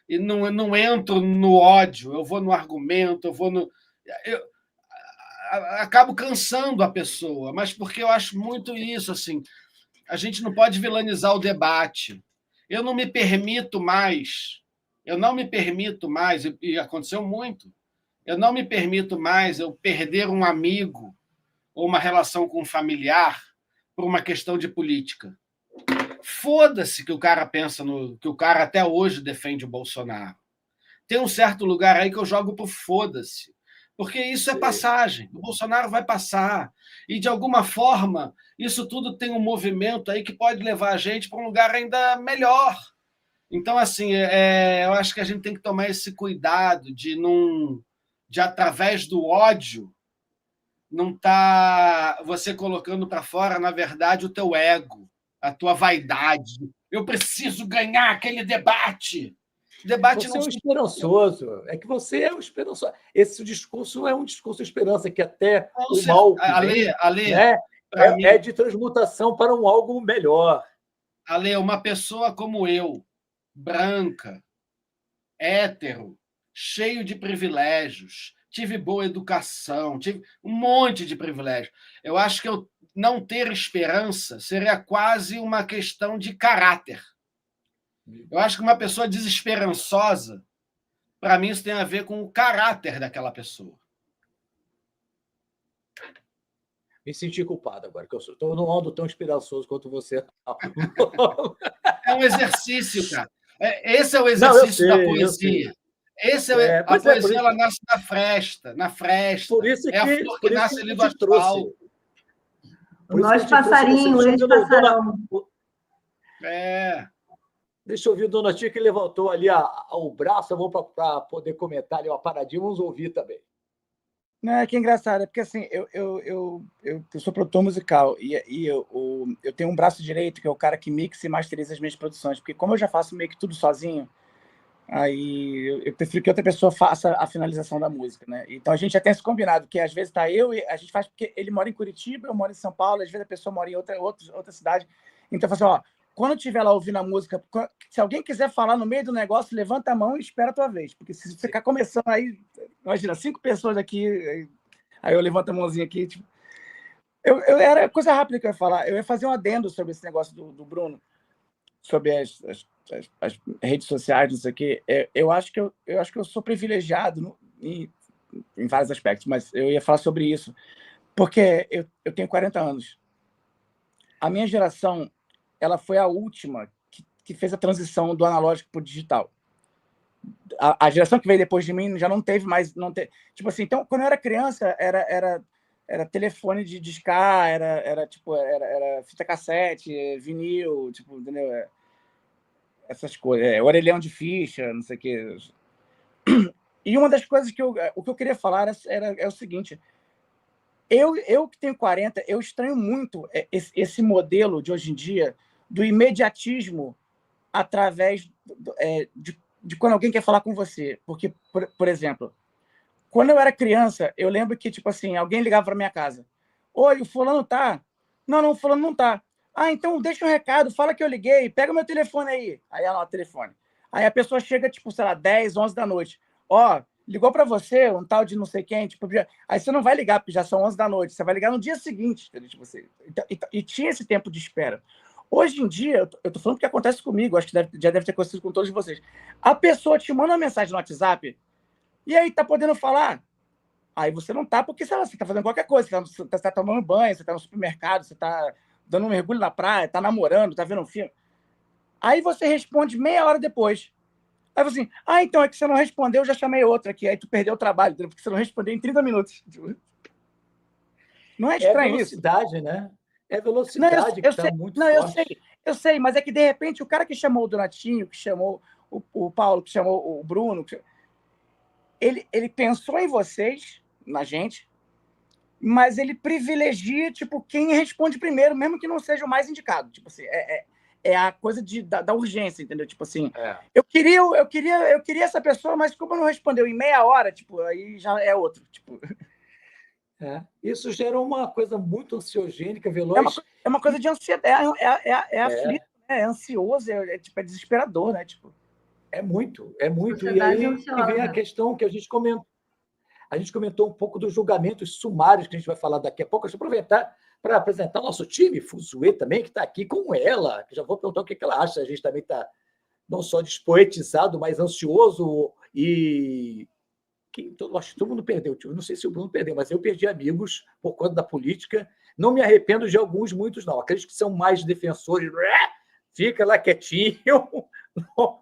e não entro no ódio, eu vou no argumento, eu acabo cansando a pessoa, mas porque eu acho muito isso, assim, a gente não pode vilanizar o debate. Eu não me permito mais, e aconteceu muito, eu não me permito mais eu perder um amigo ou uma relação com um familiar por uma questão de política. Foda-se que o cara pensa que o cara até hoje defende o Bolsonaro. Tem um certo lugar aí que eu jogo pro foda-se. Porque isso é passagem. O Bolsonaro vai passar. E, de alguma forma, isso tudo tem um movimento aí que pode levar a gente para um lugar ainda melhor. Então, assim, eu acho que a gente tem que tomar esse cuidado de através do ódio, não tá você colocando para fora, na verdade, o teu ego, a tua vaidade. Eu preciso ganhar aquele debate. O debate Você não é um esperançoso. É que você é um esperançoso. Esse discurso é um discurso de esperança, que até o mal que vem, né, é de transmutação para um algo melhor. Ale, uma pessoa como eu, branca, hétero, cheio de privilégios, tive boa educação, tive um monte de privilégios. Eu acho que eu não ter esperança seria quase uma questão de caráter. Eu acho que uma pessoa desesperançosa, para mim, isso tem a ver com o caráter daquela pessoa. Me senti culpado agora, que eu não ando tão esperançoso quanto você. É um exercício, cara. Esse é o exercício da poesia. A poesia ela nasce na fresta. Por isso a flor que nasce ali do asfalto. Nós passarinho, eles passarão. Deixa eu ouvir o Dona Tia, que levantou ali o braço, eu vou para poder comentar ali uma paradinha, vamos ouvir também. Não, que engraçado, é porque assim, eu sou produtor musical e eu tenho um braço direito, que é o cara que mixa e masteriza as minhas produções, porque como eu já faço meio que tudo sozinho, aí eu prefiro que outra pessoa faça a finalização da música, né? Então a gente já tem esse combinado, que às vezes tá eu e a gente faz porque ele mora em Curitiba, eu moro em São Paulo, às vezes a pessoa mora em outra cidade. Então eu falo assim, ó, quando estiver lá ouvindo a música, se alguém quiser falar no meio do negócio, levanta a mão e espera a tua vez, porque se você ficar começando aí, imagina, 5 pessoas aqui, aí eu levanto a mãozinha aqui, tipo, era coisa rápida que eu ia falar, eu ia fazer um adendo sobre esse negócio do Bruno, sobre as redes sociais, não sei o quê. Eu acho que eu sou privilegiado em vários aspectos, mas eu ia falar sobre isso, porque eu tenho 40 anos. A minha geração, ela foi a última que fez a transição do analógico para o digital. A geração que veio depois de mim já não teve mais... Tipo assim, então, quando eu era criança, era telefone de discar, era fita cassete, vinil, tipo, entendeu? Essas coisas, orelhão de ficha, não sei o quê. E uma das coisas o que eu queria falar é o seguinte: eu que tenho 40, eu estranho muito esse modelo de hoje em dia do imediatismo através de quando alguém quer falar com você. Porque, por exemplo, quando eu era criança, eu lembro que, tipo assim, alguém ligava para minha casa. Oi, o fulano tá? Não, o fulano não tá. Ah, então deixa um recado, fala que eu liguei, pega meu telefone aí. Aí ela, o telefone. Aí a pessoa chega, tipo, sei lá, 10, 11 da noite. Ó, ligou para você um tal de não sei quem, tipo, aí você não vai ligar, porque já são 11 da noite, você vai ligar no dia seguinte. Tipo, e tinha esse tempo de espera. Hoje em dia, eu tô falando o que acontece comigo, acho que já deve ter acontecido com todos vocês. A pessoa te manda uma mensagem no WhatsApp, e aí, tá podendo falar? Aí você não tá, porque sei lá, você tá fazendo qualquer coisa, você tá tomando banho, você tá no supermercado, você tá dando um mergulho na praia, tá namorando, tá vendo um filme. Aí você responde meia hora depois. Aí você assim, então é que você não respondeu, eu já chamei outra aqui. Aí tu perdeu o trabalho, porque você não respondeu em 30 minutos. Não é estranho isso? É velocidade, né? É velocidade que está muito forte. Eu sei, mas é que de repente o cara que chamou o Donatinho, que chamou o Paulo, que chamou o Bruno, ele pensou em vocês, na gente, mas ele privilegia, tipo, quem responde primeiro, mesmo que não seja o mais indicado. Tipo assim, é a coisa da urgência, entendeu? Tipo assim, eu queria essa pessoa, mas como não respondeu em meia hora, tipo, aí já é outro. Tipo. Isso gera uma coisa muito ansiogênica, veloz. É uma coisa de ansiedade, é aflito, né? É ansioso, é desesperador, né? Tipo. É muito. E aí que vem a questão que a gente comentou. A gente comentou um pouco dos julgamentos sumários que a gente vai falar daqui a pouco. Deixa eu aproveitar para apresentar o nosso time, Fuzue também, que está aqui com ela, que já vou perguntar o que ela acha. A gente também está não só despoetizado, mas ansioso e... acho que todo mundo perdeu. Eu não sei se o Bruno perdeu, mas eu perdi amigos por conta da política. Não me arrependo de alguns, muitos não. Aqueles que são mais defensores, fica lá quietinho,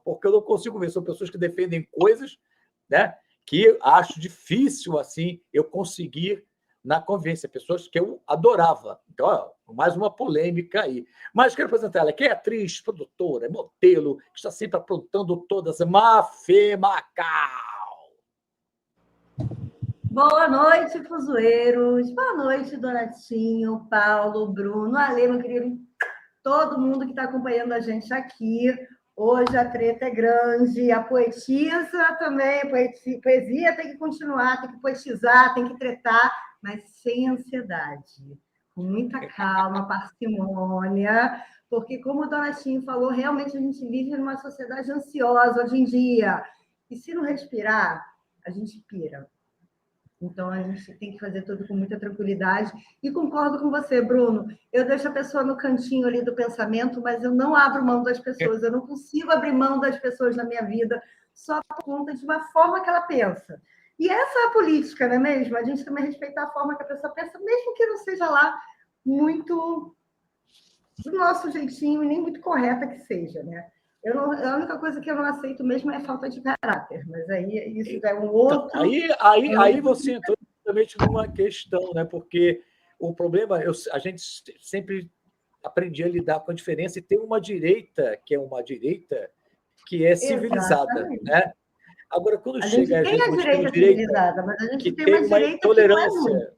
porque eu não consigo ver. São pessoas que defendem coisas, né, que acho difícil assim eu conseguir na convivência. Pessoas que eu adorava. Então, ó, mais uma polêmica aí. Mas quero apresentar ela, que é atriz, produtora, modelo, que está sempre aprontando todas. Mafê Macau. Boa noite, fuzueiros. Boa noite, Donatinho, Paulo, Bruno, Ale, meu querido, todo mundo que está acompanhando a gente aqui. Hoje a treta é grande, a poetisa também, poesia tem que continuar, tem que poetizar, tem que tretar, mas sem ansiedade, com muita calma, parcimônia, porque, como o Donatinho falou, realmente a gente vive numa sociedade ansiosa hoje em dia, e se não respirar, a gente pira. Então, a gente tem que fazer tudo com muita tranquilidade. E concordo com você, Bruno. Eu deixo a pessoa no cantinho ali do pensamento, mas eu não abro mão das pessoas. Eu não consigo abrir mão das pessoas na minha vida só por conta de uma forma que ela pensa. E essa é a política, não é mesmo? A gente também respeitar a forma que a pessoa pensa, mesmo que não seja lá muito do nosso jeitinho e nem muito correta que seja, né? A única coisa que eu não aceito mesmo é falta de caráter, mas aí isso é um outro... Aí você entrou justamente numa questão, né? Porque o problema, a gente sempre aprendia a lidar com a diferença e tem uma direita que é civilizada, Exatamente. né? Agora, quando a chega gente tem a direita civilizada, mas a gente tem uma direita intolerância,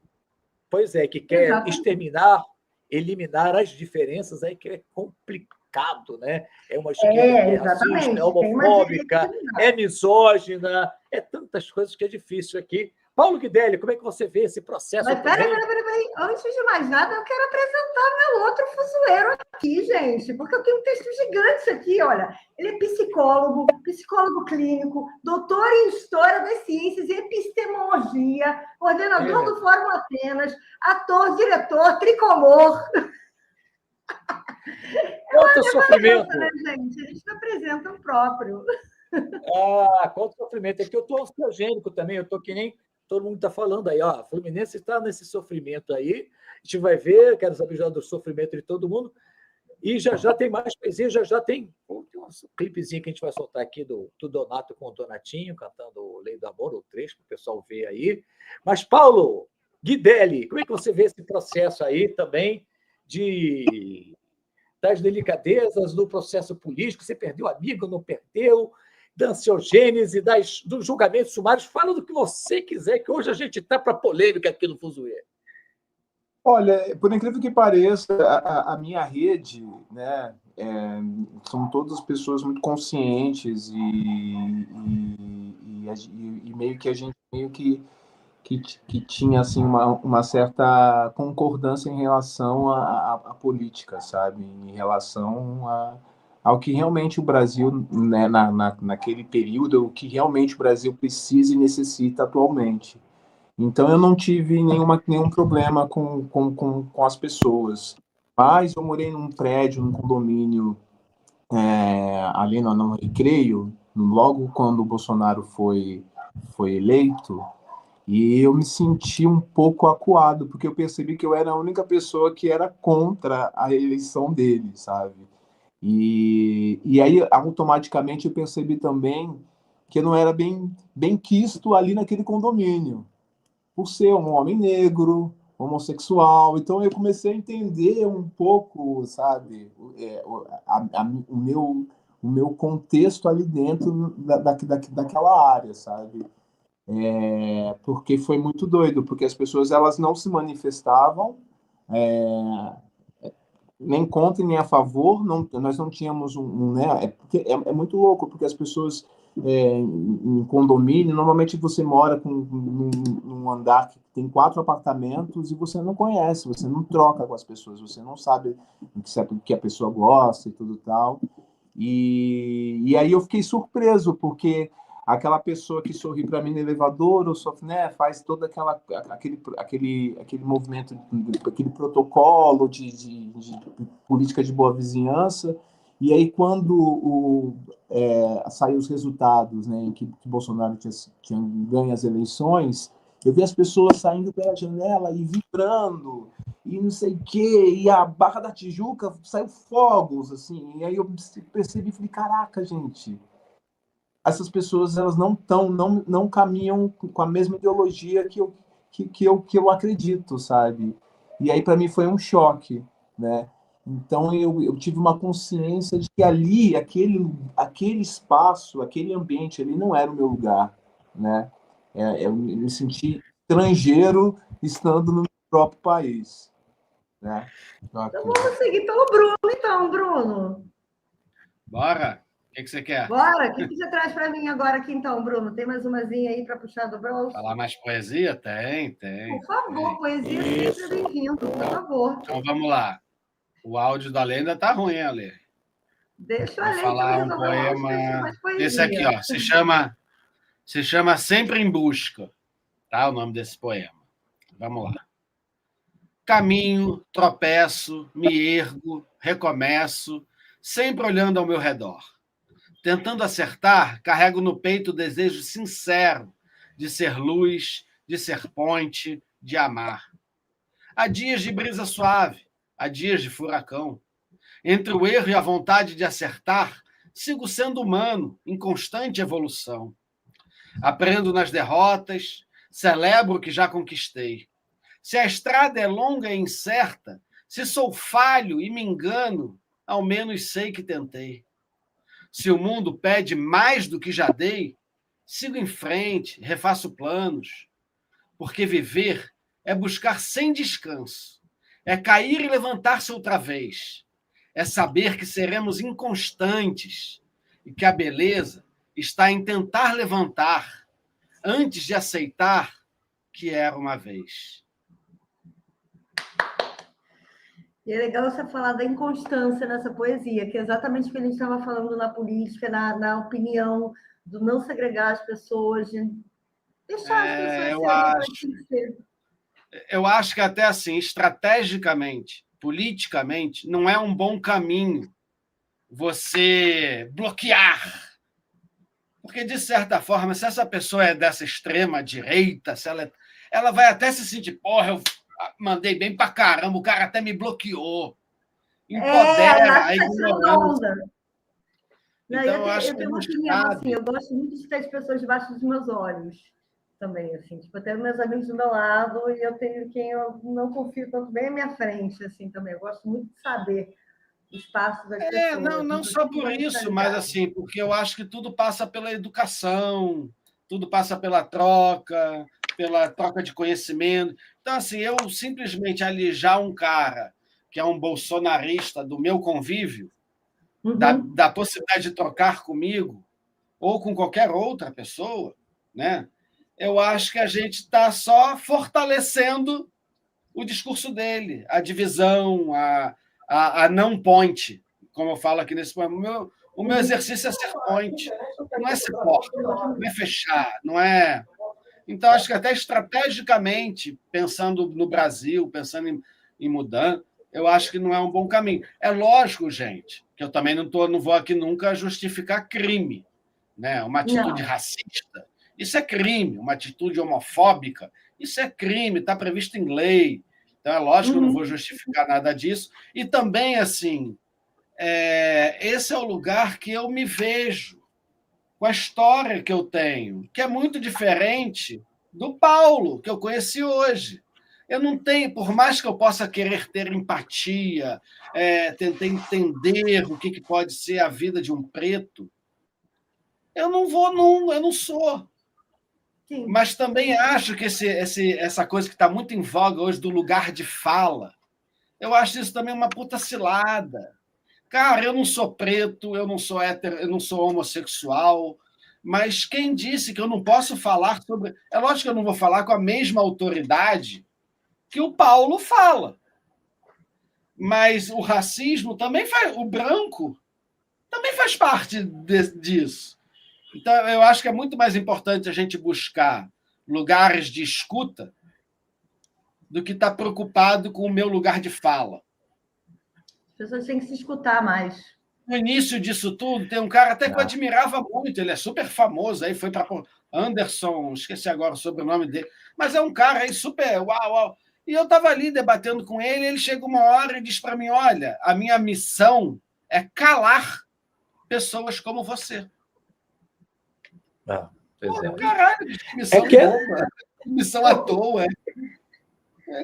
pois é, que quer Exatamente. exterminar, eliminar as diferenças, aí que é complicado, né? É uma esquerda que é racista, é homofóbica, é misógina, é tantas coisas que é difícil aqui. Paulo Guidelli, como é que você vê esse processo? Mas peraí. Antes de mais nada, eu quero apresentar meu outro fuzueiro aqui, gente, porque eu tenho um texto gigante aqui, olha. Ele é psicólogo clínico, doutor em História das Ciências e Epistemologia, coordenador do Fórum Atenas, ator, diretor, tricolor. Quanto sofrimento! Né, gente? A gente não apresenta o próprio. Quanto sofrimento! É que eu estou ansiogênico também, eu estou que nem todo mundo está falando aí, ó, Fluminense está nesse sofrimento aí, a gente vai ver, quero saber já do sofrimento de todo mundo, e já tem mais poesia, já tem um clipezinho que a gente vai soltar aqui do Donato com o Donatinho, cantando Lei do Amor, o trecho, para o pessoal ver aí. Mas, Paulo Guidelli, como é que você vê esse processo aí também das delicadezas do processo político? Você perdeu amigo, não perdeu? Da ansiogênese, dos julgamentos sumários. Fala do que você quiser, que hoje a gente está para polêmica aqui no Fuzue. Olha, por incrível que pareça, a minha rede, né, são todas pessoas muito conscientes e meio que a gente que tinha assim uma certa concordância em relação à política, sabe, em relação ao que realmente o Brasil, né, naquele período, o que realmente o Brasil precisa e necessita atualmente. Então, eu não tive nenhum problema com as pessoas. Mas eu morei num prédio, num condomínio, ali no Recreio, logo quando o Bolsonaro foi eleito, e eu me senti um pouco acuado, porque eu percebi que eu era a única pessoa que era contra a eleição dele, sabe? E aí, automaticamente, eu percebi também que eu não era bem quisto ali naquele condomínio, por ser um homem negro, homossexual. Então, eu comecei a entender um pouco, sabe, o meu contexto ali dentro daquela área, sabe? Porque foi muito doido, porque as pessoas elas não se manifestavam, nem contra nem a favor, nós não tínhamos né? É muito louco, porque as pessoas em condomínio, normalmente você mora num andar que tem 4 apartamentos e você não conhece, você não troca com as pessoas, você não sabe o que a pessoa gosta e tudo tal. E aí eu fiquei surpreso, porque aquela pessoa que sorri para mim no elevador, ou só, né, faz todo aquele movimento, aquele protocolo de política de boa vizinhança. E aí, quando saiu os resultados, né, que Bolsonaro tinha ganho as eleições, eu vi as pessoas saindo pela janela e vibrando, e não sei o quê, e a Barra da Tijuca saiu fogos, assim, e aí eu percebi, falei, caraca, gente, essas pessoas, elas não caminham com a mesma ideologia que eu acredito, sabe? E aí, para mim, foi um choque, né? Então, eu tive uma consciência de que ali, aquele espaço, aquele ambiente ali não era o meu lugar, né? Eu me senti estrangeiro estando no meu próprio país, né? Então, vamos seguir pelo Bruno, então, Bruno. Bora! O que você quer? Bora! O que você traz para mim agora aqui, então, Bruno? Tem mais umazinha aí para puxar do bolso? Falar mais poesia? Tem. Por favor, poesia sempre bem-vindo, por favor. Então vamos lá. O áudio da lenda tá ruim, hein, Ale? Deixa eu Vou falar um poema. Esse aqui, ó, se chama Sempre em Busca, tá? O nome desse poema. Vamos lá. Caminho, tropeço, me ergo, recomeço, sempre olhando ao meu redor. Tentando acertar, carrego no peito o desejo sincero de ser luz, de ser ponte, de amar. Há dias de brisa suave, há dias de furacão. Entre o erro e a vontade de acertar, sigo sendo humano, em constante evolução. Aprendo nas derrotas, celebro o que já conquistei. Se a estrada é longa e incerta, se sou falho e me engano, ao menos sei que tentei. Se o mundo pede mais do que já dei, sigo em frente, refaço planos. Porque viver é buscar sem descanso, é cair e levantar-se outra vez, é saber que seremos inconstantes e que a beleza está em tentar levantar antes de aceitar que era uma vez. E é legal você falar da inconstância nessa poesia, que é exatamente o que a gente estava falando na política, na opinião, do não segregar as pessoas, de deixar as pessoas serem. Eu acho que até assim, estrategicamente, politicamente, não é um bom caminho você bloquear. Porque, de certa forma, se essa pessoa é dessa extrema direita, se ela vai até se sentir, porra, eu mandei bem pra caramba, o cara até me bloqueou. Empodera a ignorância. Não, então, eu tenho uma opinião, assim, eu gosto muito de ter as pessoas debaixo dos meus olhos também, assim, tipo, eu tenho meus amigos do meu lado e eu tenho quem eu não confio tanto bem à minha frente, assim, também. Eu gosto muito de saber os passos das pessoas. Não só por isso, mas assim, porque eu acho que tudo passa pela educação, tudo passa pela troca de conhecimento. Então, assim, eu simplesmente alijar um cara que é um bolsonarista do meu convívio, da possibilidade de trocar comigo ou com qualquer outra pessoa, né? Eu acho que a gente está só fortalecendo o discurso dele, a divisão, a não point, como eu falo aqui nesse poema. O meu exercício é ser point, não é ser porta, não é fechar, não é... Então, acho que até estrategicamente, pensando no Brasil, pensando em mudança, eu acho que não é um bom caminho. É lógico, gente, que eu também não vou aqui nunca justificar crime, né? Uma atitude racista, isso é crime. Uma atitude homofóbica, isso é crime, está previsto em lei. Então, é lógico que eu não vou justificar nada disso. E também, assim, esse é o lugar que eu me vejo, com a história que eu tenho, que é muito diferente do Paulo, que eu conheci hoje. Eu não tenho, por mais que eu possa querer ter empatia, tentar entender o que pode ser a vida de um preto, eu não sou. Sim. Mas também acho que essa coisa que está muito em voga hoje do lugar de fala, eu acho isso também uma puta cilada. Cara, eu não sou preto, eu não sou hétero, eu não sou homossexual, mas quem disse que eu não posso falar sobre... É lógico que eu não vou falar com a mesma autoridade que o Paulo fala. Mas o racismo também faz... O branco também faz parte disso. Então, eu acho que é muito mais importante a gente buscar lugares de escuta do que estar preocupado com o meu lugar de fala. As pessoas têm que se escutar mais. No início disso tudo, tem um cara até que eu admirava muito, ele é super famoso, aí foi para Anderson, esqueci agora o sobrenome dele, mas é um cara aí super uau, uau. E eu estava ali debatendo com ele, ele chega uma hora e diz para mim, olha, a minha missão é calar pessoas como você. Caralho, missão bomba, missão à toa.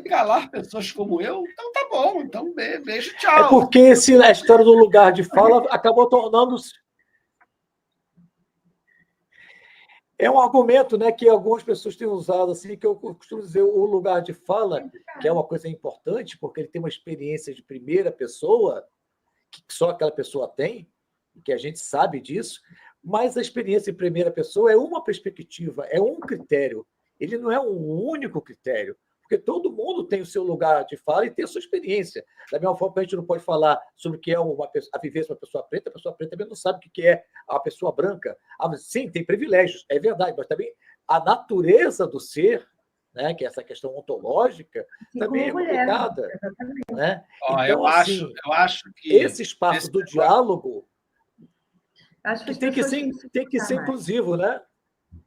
Calar pessoas como eu, então tá bom, então beijo, tchau. É porque a história do lugar de fala acabou tornando-se... É um argumento, né, que algumas pessoas têm usado, assim, que eu costumo dizer, o lugar de fala, que é uma coisa importante, porque ele tem uma experiência de primeira pessoa, que só aquela pessoa tem, que a gente sabe disso, mas a experiência em primeira pessoa é uma perspectiva, é um critério. Ele não é um único critério, porque todo mundo tem o seu lugar de fala e tem a sua experiência. Da mesma forma que a gente não pode falar sobre o que é a vivência de uma pessoa preta, a pessoa preta também não sabe o que é a pessoa branca. Sim, tem privilégios, é verdade, mas também a natureza do ser, né, que é essa questão ontológica, também é complicada. Né? Então, eu acho que esse espaço do diálogo tem que ser inclusivo, né?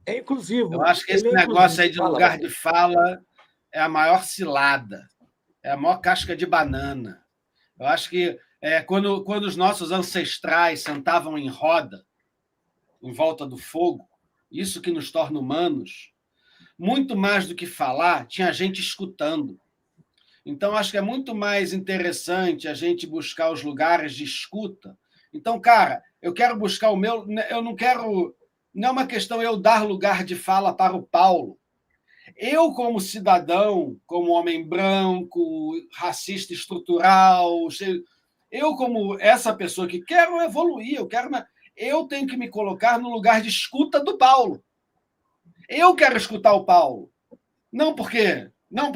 É inclusivo. Eu acho que esse negócio aí de lugar de fala é a maior cilada, é a maior casca de banana. Eu acho que quando os nossos ancestrais sentavam em roda, em volta do fogo, isso que nos torna humanos, muito mais do que falar, tinha gente escutando. Então, acho que é muito mais interessante a gente buscar os lugares de escuta. Então, cara, eu quero buscar o meu... Eu não quero... Não é uma questão eu dar lugar de fala para o Paulo. Eu, como cidadão, como homem branco, racista estrutural, eu, como essa pessoa que quero evoluir, eu tenho que me colocar no lugar de escuta do Paulo. Eu quero escutar o Paulo. Não porque... Não,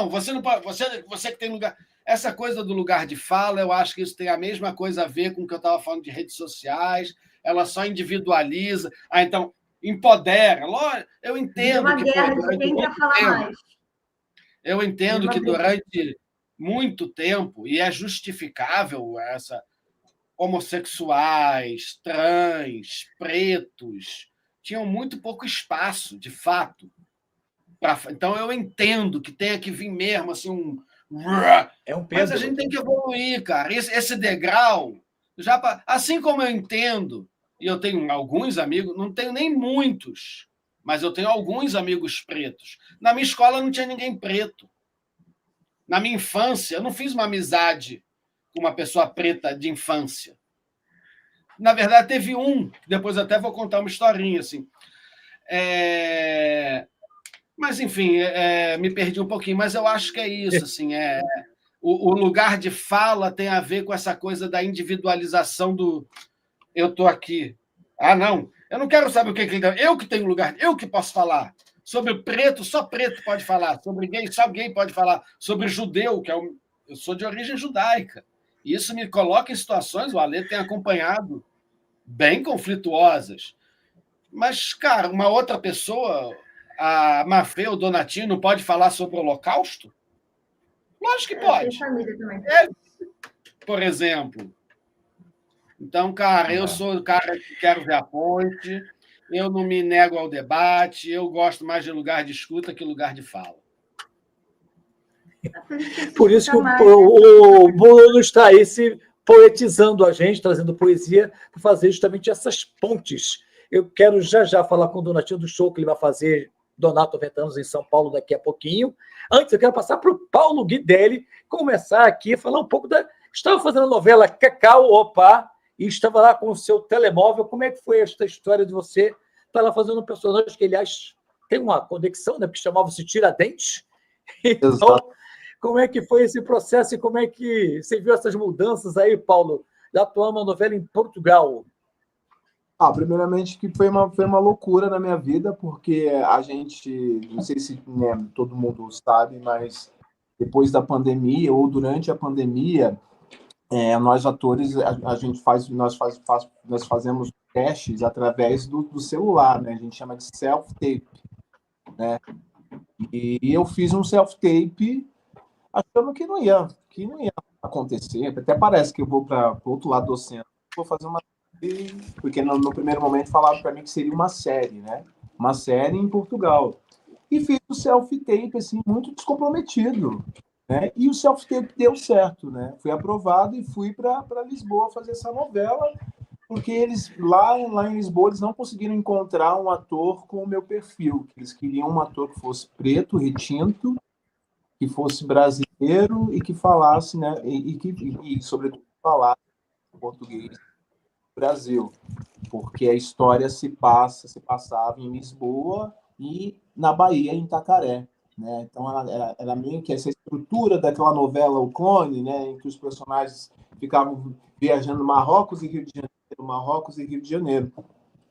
você não pode... Você que tem lugar... Essa coisa do lugar de fala, eu acho que isso tem a mesma coisa a ver com o que eu estava falando de redes sociais. Ela só individualiza. Então, empodera. Eu entendo que... Eu entendo que durante muito tempo, e é justificável essa... homossexuais, trans, pretos, tinham muito pouco espaço, de fato. Então, eu entendo que tenha que vir mesmo assim mas a gente tem que evoluir, cara. Esse degrau, assim como eu entendo, e eu tenho alguns amigos, não tenho nem muitos, mas eu tenho alguns amigos pretos. Na minha escola não tinha ninguém preto. Na minha infância, eu não fiz uma amizade com uma pessoa preta de infância. Na verdade, teve um, depois até vou contar uma historinha assim. Mas, enfim, me perdi um pouquinho, mas eu acho que é isso. Assim, o lugar de fala tem a ver com essa coisa da individualização do eu estou aqui. Não, eu não quero saber o que ele dá. Eu que tenho lugar, eu que posso falar. Sobre preto, só preto pode falar. Sobre gay, só gay pode falar. Sobre judeu, eu sou de origem judaica. E isso me coloca em situações, o Alê tem acompanhado, bem conflituosas. Mas, cara, uma outra pessoa... A Mafê, o Donatinho, não pode falar sobre o Holocausto? Lógico que pode. Por exemplo. Então, cara, eu sou o cara que quero ver a ponte, eu não me nego ao debate, eu gosto mais de lugar de escuta que lugar de fala. Por isso que o Bruno está aí se poetizando a gente, trazendo poesia, para fazer justamente essas pontes. Eu quero já falar com o Donatinho do show que ele vai fazer, Donato Ventanos, em São Paulo, daqui a pouquinho. Antes, eu quero passar para o Paulo Guidelli, começar aqui a falar um pouco da... Estava fazendo a novela Cacau, e estava lá com o seu telemóvel. Como é que foi esta história de você estar lá fazendo um personagem que, aliás, tem uma conexão, né, porque chamava-se Tiradentes? Então, como é que foi esse processo e como é que você viu essas mudanças aí, Paulo, de atuar uma novela em Portugal? Primeiramente que foi uma loucura na minha vida, porque a gente, não sei se todo mundo sabe, mas depois da pandemia ou durante a pandemia, nós atores, nós fazemos testes através do celular, né? A gente chama de self-tape, né? E eu fiz um self-tape achando que não ia acontecer. Até parece que eu vou para o outro lado do oceano, vou fazer uma... Porque no primeiro momento falaram para mim que seria uma série, né? Uma série em Portugal. E fiz o self-tape, assim, muito descomprometido, né? E o self-tape deu certo, né? Fui aprovado e fui para Lisboa fazer essa novela, porque eles, lá em Lisboa, eles não conseguiram encontrar um ator com o meu perfil. Eles queriam um ator que fosse preto, retinto, que fosse brasileiro e que falasse, né? E sobretudo, falasse português do Brasil, porque a história se passava em Lisboa e na Bahia, em Itacaré, né? Então, era meio que essa estrutura daquela novela O Clone, né? Em que os personagens ficavam viajando Marrocos e Rio de Janeiro, Marrocos e Rio de Janeiro.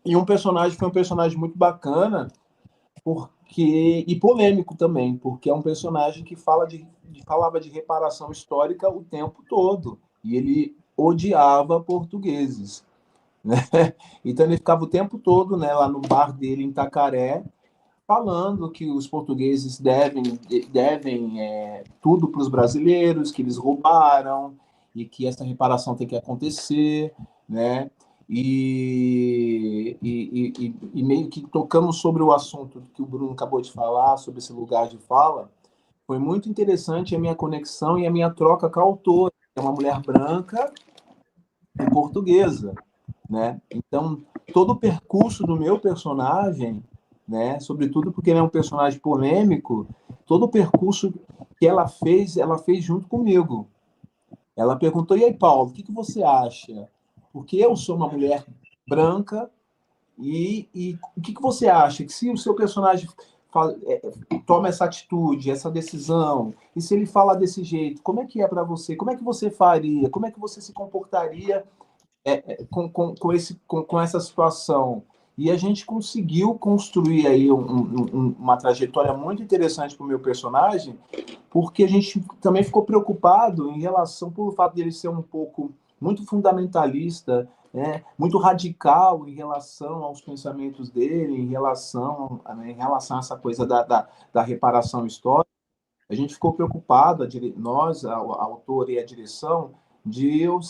E foi um personagem muito bacana, e polêmico também, porque é um personagem que falava de reparação histórica o tempo todo, e ele odiava portugueses, né? Então ele ficava o tempo todo, né, lá no bar dele em Itacaré, falando que os portugueses devem tudo para os brasileiros, que eles roubaram e que essa reparação tem que acontecer, né? E meio que tocamos sobre o assunto que o Bruno acabou de falar, sobre esse lugar de fala. Foi muito interessante a minha conexão e a minha troca com a autora, que é uma mulher branca e portuguesa, né? Então, todo o percurso do meu personagem, né, sobretudo porque ele é um personagem polêmico, todo o percurso que ela fez junto comigo. Ela perguntou: e aí, Paulo, o que você acha? Porque eu sou uma mulher branca e o que você acha? Que se o seu personagem toma essa atitude, essa decisão, e se ele fala desse jeito, como é que é para você? Como é que você faria? Como é que você se comportaria com essa situação? E a gente conseguiu construir aí uma trajetória muito interessante para o meu personagem, porque a gente também ficou preocupado em relação, pelo fato dele ser um pouco muito fundamentalista, né, muito radical em relação aos pensamentos dele, em relação a essa coisa da reparação histórica. A gente ficou preocupado, nós, a autora e a direção, de eu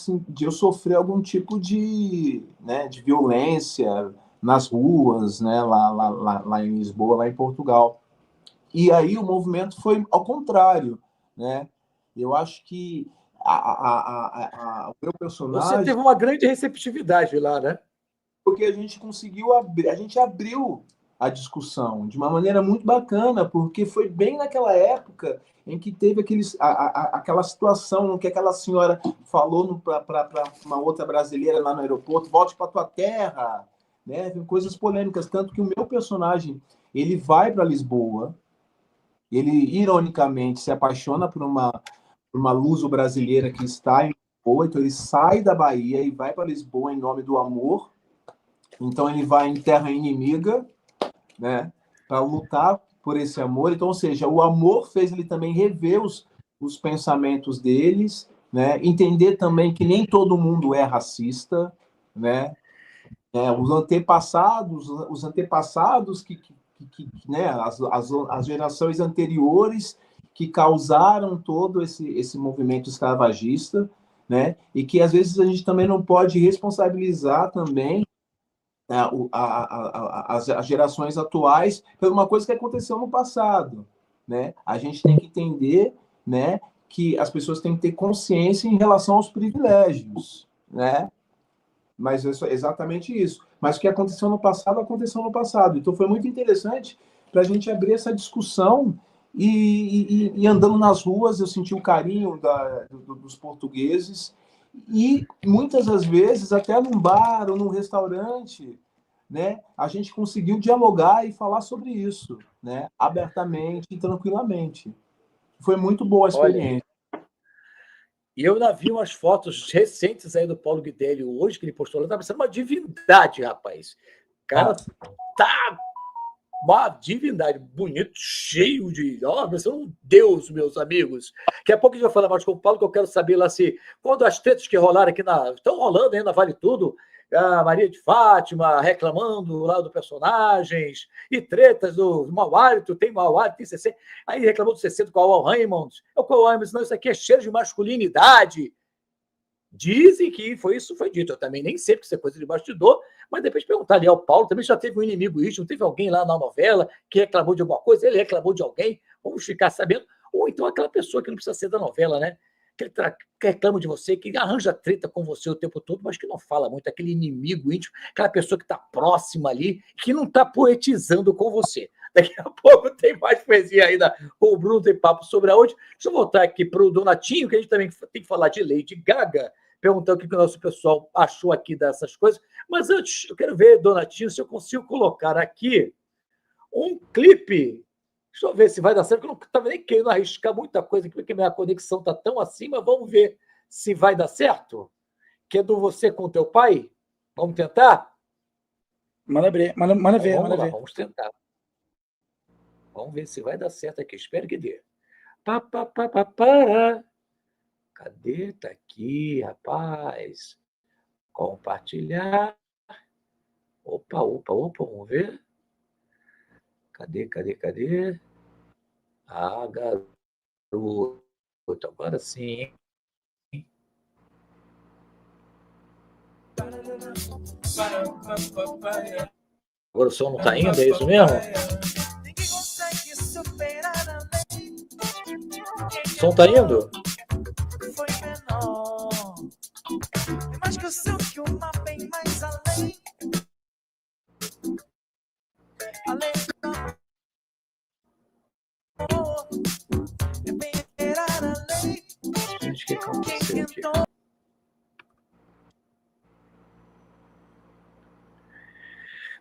sofrer algum tipo de violência nas ruas, né, lá em Lisboa, lá em Portugal. E aí o movimento foi ao contrário, né? Eu acho que o meu personagem... Você teve uma grande receptividade lá, né? Porque a gente conseguiu a gente abriu a discussão de uma maneira muito bacana, porque foi bem naquela época em que teve aquela situação que aquela senhora falou para uma outra brasileira lá no aeroporto: volte para tua terra, né? Coisas polêmicas, tanto que o meu personagem, ele vai para Lisboa, ele ironicamente se apaixona por uma luso-brasileira que está em Lisboa, então ele sai da Bahia e vai para Lisboa em nome do amor. Então ele vai em terra inimiga, né, para lutar por esse amor. Então, ou seja, o amor fez ele também rever os pensamentos deles, né, entender também que nem todo mundo é racista, né, os antepassados que né, as gerações anteriores que causaram todo esse movimento escravagista, né, e que às vezes a gente também não pode responsabilizar também as gerações atuais por uma coisa que aconteceu no passado, né? A gente tem que entender, né, que as pessoas têm que ter consciência em relação aos privilégios, né? Mas é exatamente isso. Mas o que aconteceu no passado, aconteceu no passado. Então foi muito interessante para a gente abrir essa discussão e andando nas ruas, eu senti o carinho dos portugueses. E muitas das vezes, até num bar ou num restaurante, né, a gente conseguiu dialogar e falar sobre isso, né, abertamente e tranquilamente. Foi muito boa a experiência. Olha, e eu ainda vi umas fotos recentes aí do Paulo Guidelli hoje, que ele postou lá, tá parecendo uma divindade, rapaz. O cara tá uma divindade, bonito, cheio de... Você é um deus, meus amigos. Daqui a pouco a gente vai falar mais com o Paulo, que eu quero saber lá se, quando as tretas que rolaram aqui estão rolando ainda, Vale Tudo, a Maria de Fátima reclamando lá do personagens, e tretas do mau hálito, tem CC, aí reclamou do CC do Cauã Raymond. O Cauã Raymond, não, isso aqui é cheiro de masculinidade. Dizem que foi dito. Eu também nem sei, porque isso é coisa de bastidor, mas depois perguntar ali ao Paulo, também já teve um inimigo isso, não teve alguém lá na novela que reclamou de alguma coisa, ele reclamou de alguém, vamos ficar sabendo. Ou então aquela pessoa que não precisa ser da novela, né? Que reclama de você, que arranja treta com você o tempo todo, mas que não fala muito, aquele inimigo íntimo, aquela pessoa que está próxima ali, que não está poetizando com você. Daqui a pouco tem mais poesia ainda com o Bruno, tem papo sobre a hoje. Deixa eu voltar aqui para o Donatinho, que a gente também tem que falar de Lady Gaga, perguntar o que o nosso pessoal achou aqui dessas coisas. Mas antes, eu quero ver, Donatinho, se eu consigo colocar aqui um clipe. Deixa eu ver se vai dar certo, porque eu não estava nem querendo arriscar muita coisa aqui, porque minha conexão está tão acima. Vamos ver se vai dar certo. Que é do Você com Teu Pai? Vamos tentar? Manda ver, Então, manda vamos lá, ver. vamos tentar. Vamos ver se vai dar certo aqui. Espero que dê. Para. Cadê? Tá aqui, rapaz. Compartilhar. Opa, vamos ver. Cadê? Ah, garoto, agora sim. Agora o som não tá indo, é isso mesmo? O som tá indo? Mas que eu sei que o mapa vem mais além. Gente, o que aconteceu aqui?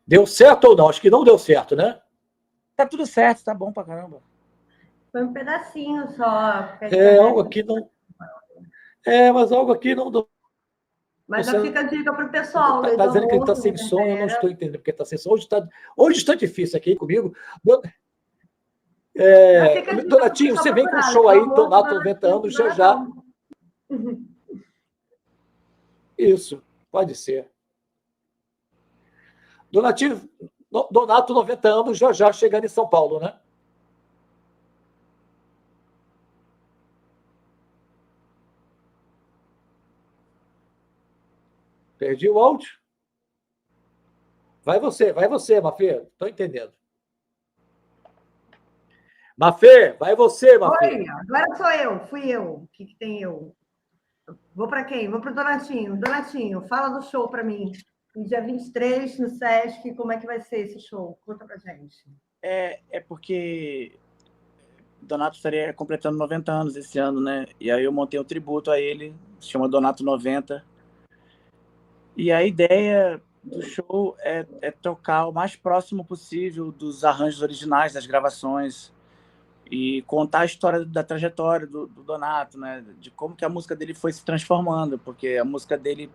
Deu certo ou não? Acho que não deu certo, né? Tá tudo certo, tá bom pra caramba. Foi um pedacinho só. Algo aqui não... mas algo aqui não deu. Mas já fica a dica para o pessoal. Está dizendo que ele está sem som, eu não estou entendendo porque está sem som. Hoje está difícil aqui comigo. Donatinho, você vem com o show aí, Donato 90 anos, já. Isso, pode ser. Donato 90 anos, já chegando em São Paulo, né? Perdi o áudio. Vai você, Mafê. Estou entendendo. Mafê, vai você, Mafê. Oi, agora sou eu, fui eu. O que tem eu? Vou para quem? Vou para o Donatinho. Donatinho, fala do show para mim. No dia 23, no Sesc, como é que vai ser esse show? Conta pra gente. É porque Donato estaria completando 90 anos esse ano, né? E aí eu montei um tributo a ele, se chama Donato 90. E a ideia do show é tocar o mais próximo possível dos arranjos originais, das gravações, e contar a história da trajetória do Donato, né? De como que a música dele foi se transformando, porque a música dele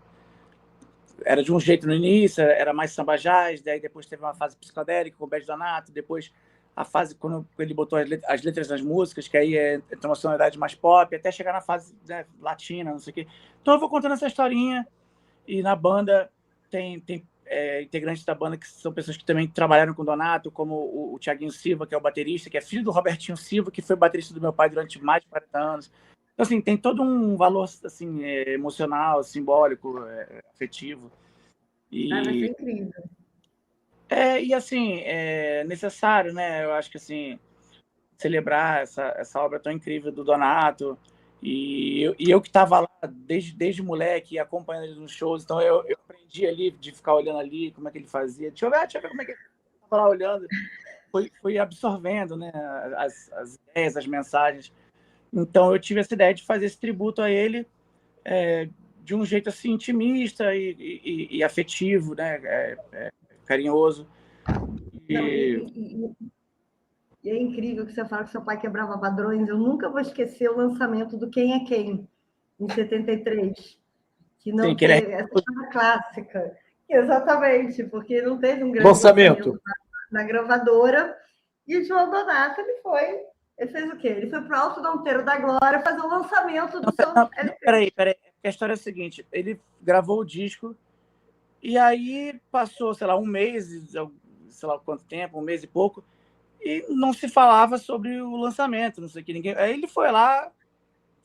era de um jeito no início, era mais samba jazz, daí depois teve uma fase psicodélica com o Bad Donato, depois a fase quando ele botou as letras das músicas, que aí tem uma sonoridade mais pop, até chegar na fase, né, latina, não sei o quê. Então eu vou contando essa historinha, e na banda tem integrantes da banda que são pessoas que também trabalharam com o Donato, como o Thiaguinho Silva, que é o baterista, que é filho do Robertinho Silva, que foi baterista do meu pai durante mais de 40 anos. Então, assim, tem todo um valor assim, emocional, simbólico, afetivo. Vai ser incrível. E assim, é necessário, né? Eu acho que assim, celebrar essa obra tão incrível do Donato. E eu que estava lá desde moleque, acompanhando ele nos shows, então eu aprendi ali, de ficar olhando ali, como é que ele fazia. Deixa eu ver como é que ele estava lá olhando. Fui absorvendo, né, as ideias, as mensagens. Então eu tive essa ideia de fazer esse tributo a ele de um jeito assim intimista e afetivo, né, carinhoso. E é incrível que você fala que seu pai quebrava padrões. Eu nunca vou esquecer o lançamento do Quem é Quem, em 73. Que não teve essa história clássica. Exatamente, porque não teve um grande lançamento na gravadora. E o João Donato, ele fez o quê? Ele foi para o Alto da Monteiro da Glória fazer o lançamento do seu LP. Peraí. A história é a seguinte: ele gravou o disco E aí passou, sei lá, um mês, sei lá quanto tempo, um mês e pouco, e não se falava sobre o lançamento, não sei o que ninguém. Aí ele foi lá,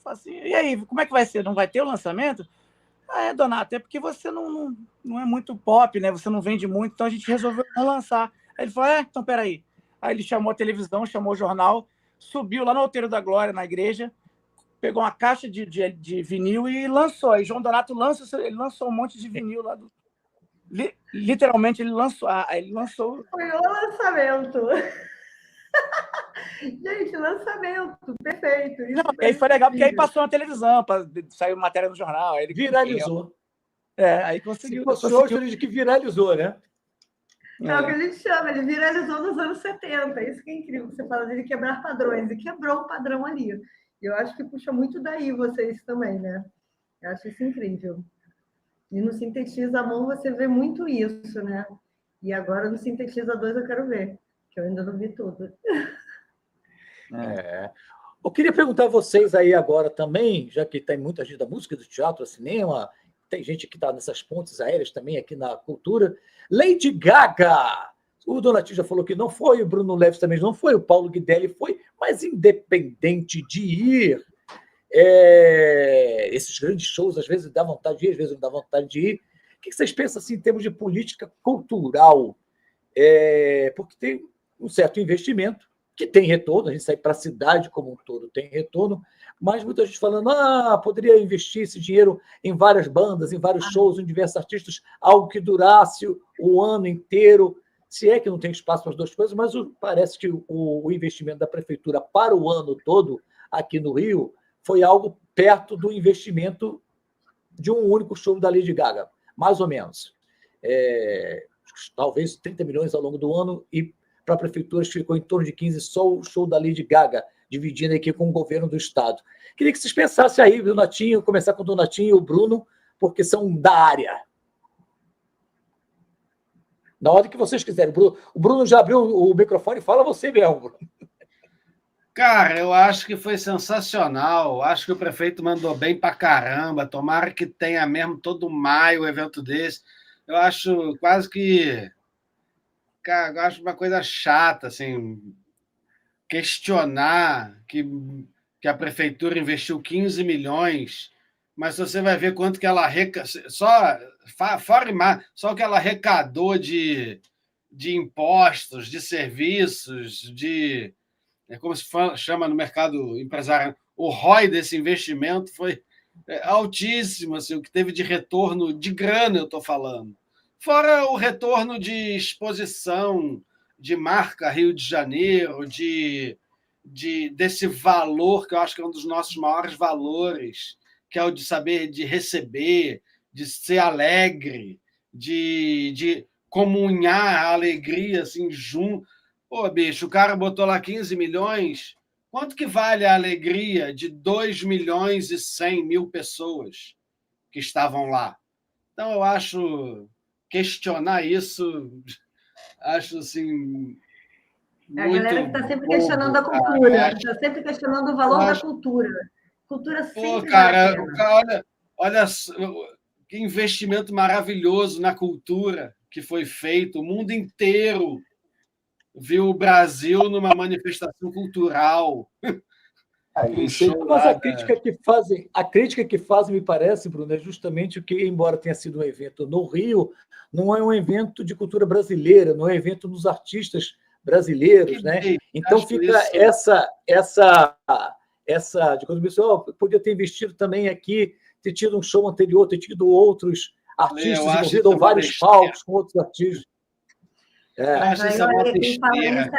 falou assim: e aí, como é que vai ser? Não vai ter o lançamento? Donato, é porque você não é muito pop, né? Você não vende muito, então a gente resolveu não lançar. Aí ele falou: então peraí. Aí ele chamou a televisão, chamou o jornal, subiu lá no Outeiro da Glória, na igreja, pegou uma caixa de vinil e lançou. Aí João Donato ele lançou um monte de vinil lá do. Literalmente, ele lançou. Foi o lançamento. Gente, lançamento, perfeito. Não, aí foi legal, porque aí passou na televisão, saiu matéria no jornal. Aí ele Viralizou. Aí conseguiu. Se fosse hoje, ele diz que viralizou, né? É o que a gente chama, ele viralizou nos anos 70. Isso que é incrível, você fala dele quebrar padrões, e quebrou o padrão ali. Eu acho que puxa muito daí vocês também, né? Eu acho isso incrível. E no Sintetiza Amor você vê muito isso, né? E agora no Sintetiza 2 eu quero ver, que eu ainda não vi tudo. Eu queria perguntar a vocês aí agora também, já que tem muita gente da música, do teatro, do cinema, tem gente que está nessas pontes aéreas também aqui na cultura. Lady Gaga! O Donatinho já falou que não foi, o Bruno Leves também não foi, o Paulo Guidelli foi, mas independente de ir, esses grandes shows, às vezes dá vontade de ir, às vezes não dá vontade de ir. O que vocês pensam assim, em termos de política cultural? Porque tem um certo investimento que tem retorno, a gente sai para a cidade como um todo, tem retorno, mas muita gente falando, poderia investir esse dinheiro em várias bandas, em vários shows, em diversos artistas, algo que durasse o ano inteiro, se é que não tem espaço para as duas coisas, mas parece que o investimento da prefeitura para o ano todo, aqui no Rio, foi algo perto do investimento de um único show da Lady Gaga, mais ou menos. Talvez 30 milhões ao longo do ano, e para a prefeitura ficou em torno de 15 só o show da Lady Gaga, dividindo aqui com o governo do estado. Queria que vocês pensassem aí, Donatinho, começar com o Donatinho e o Bruno, porque são da área. Na hora que vocês quiserem. O Bruno já abriu o microfone, fala você mesmo, Bruno. Cara, eu acho que foi sensacional. Acho que o prefeito mandou bem pra caramba. Tomara que tenha mesmo todo maio um evento desse. Eu acho quase que... Cara, eu acho uma coisa chata, assim, questionar que a prefeitura investiu 15 milhões, mas você vai ver quanto que ela só o que ela arrecadou de impostos, de serviços, como se chama no mercado empresarial, o ROI desse investimento foi altíssimo, assim, o que teve de retorno de grana, eu estou falando. Fora o retorno de exposição, de marca Rio de Janeiro, desse valor, que eu acho que é um dos nossos maiores valores, que é o de saber de receber, de ser alegre, de comunhar a alegria assim, junto. Pô, bicho, o cara botou lá 15 milhões, quanto que vale a alegria de 2 milhões e 100 mil pessoas que estavam lá? Então, eu acho... questionar isso, acho assim. A galera que está sempre questionando a cultura, está sempre questionando o valor da cultura. Cultura sempre vale a pena. Olha que investimento maravilhoso na cultura que foi feito. O mundo inteiro viu o Brasil numa manifestação cultural. Mas a crítica que fazem, me parece, Bruno, é justamente o que, embora tenha sido um evento no Rio, não é um evento de cultura brasileira, não é um evento dos artistas brasileiros, né? Então fica essa podia ter investido também aqui, ter tido um show anterior, ter tido outros artistas envolvidos, ou vários palcos com outros artistas. Eu acho isso uma besteira.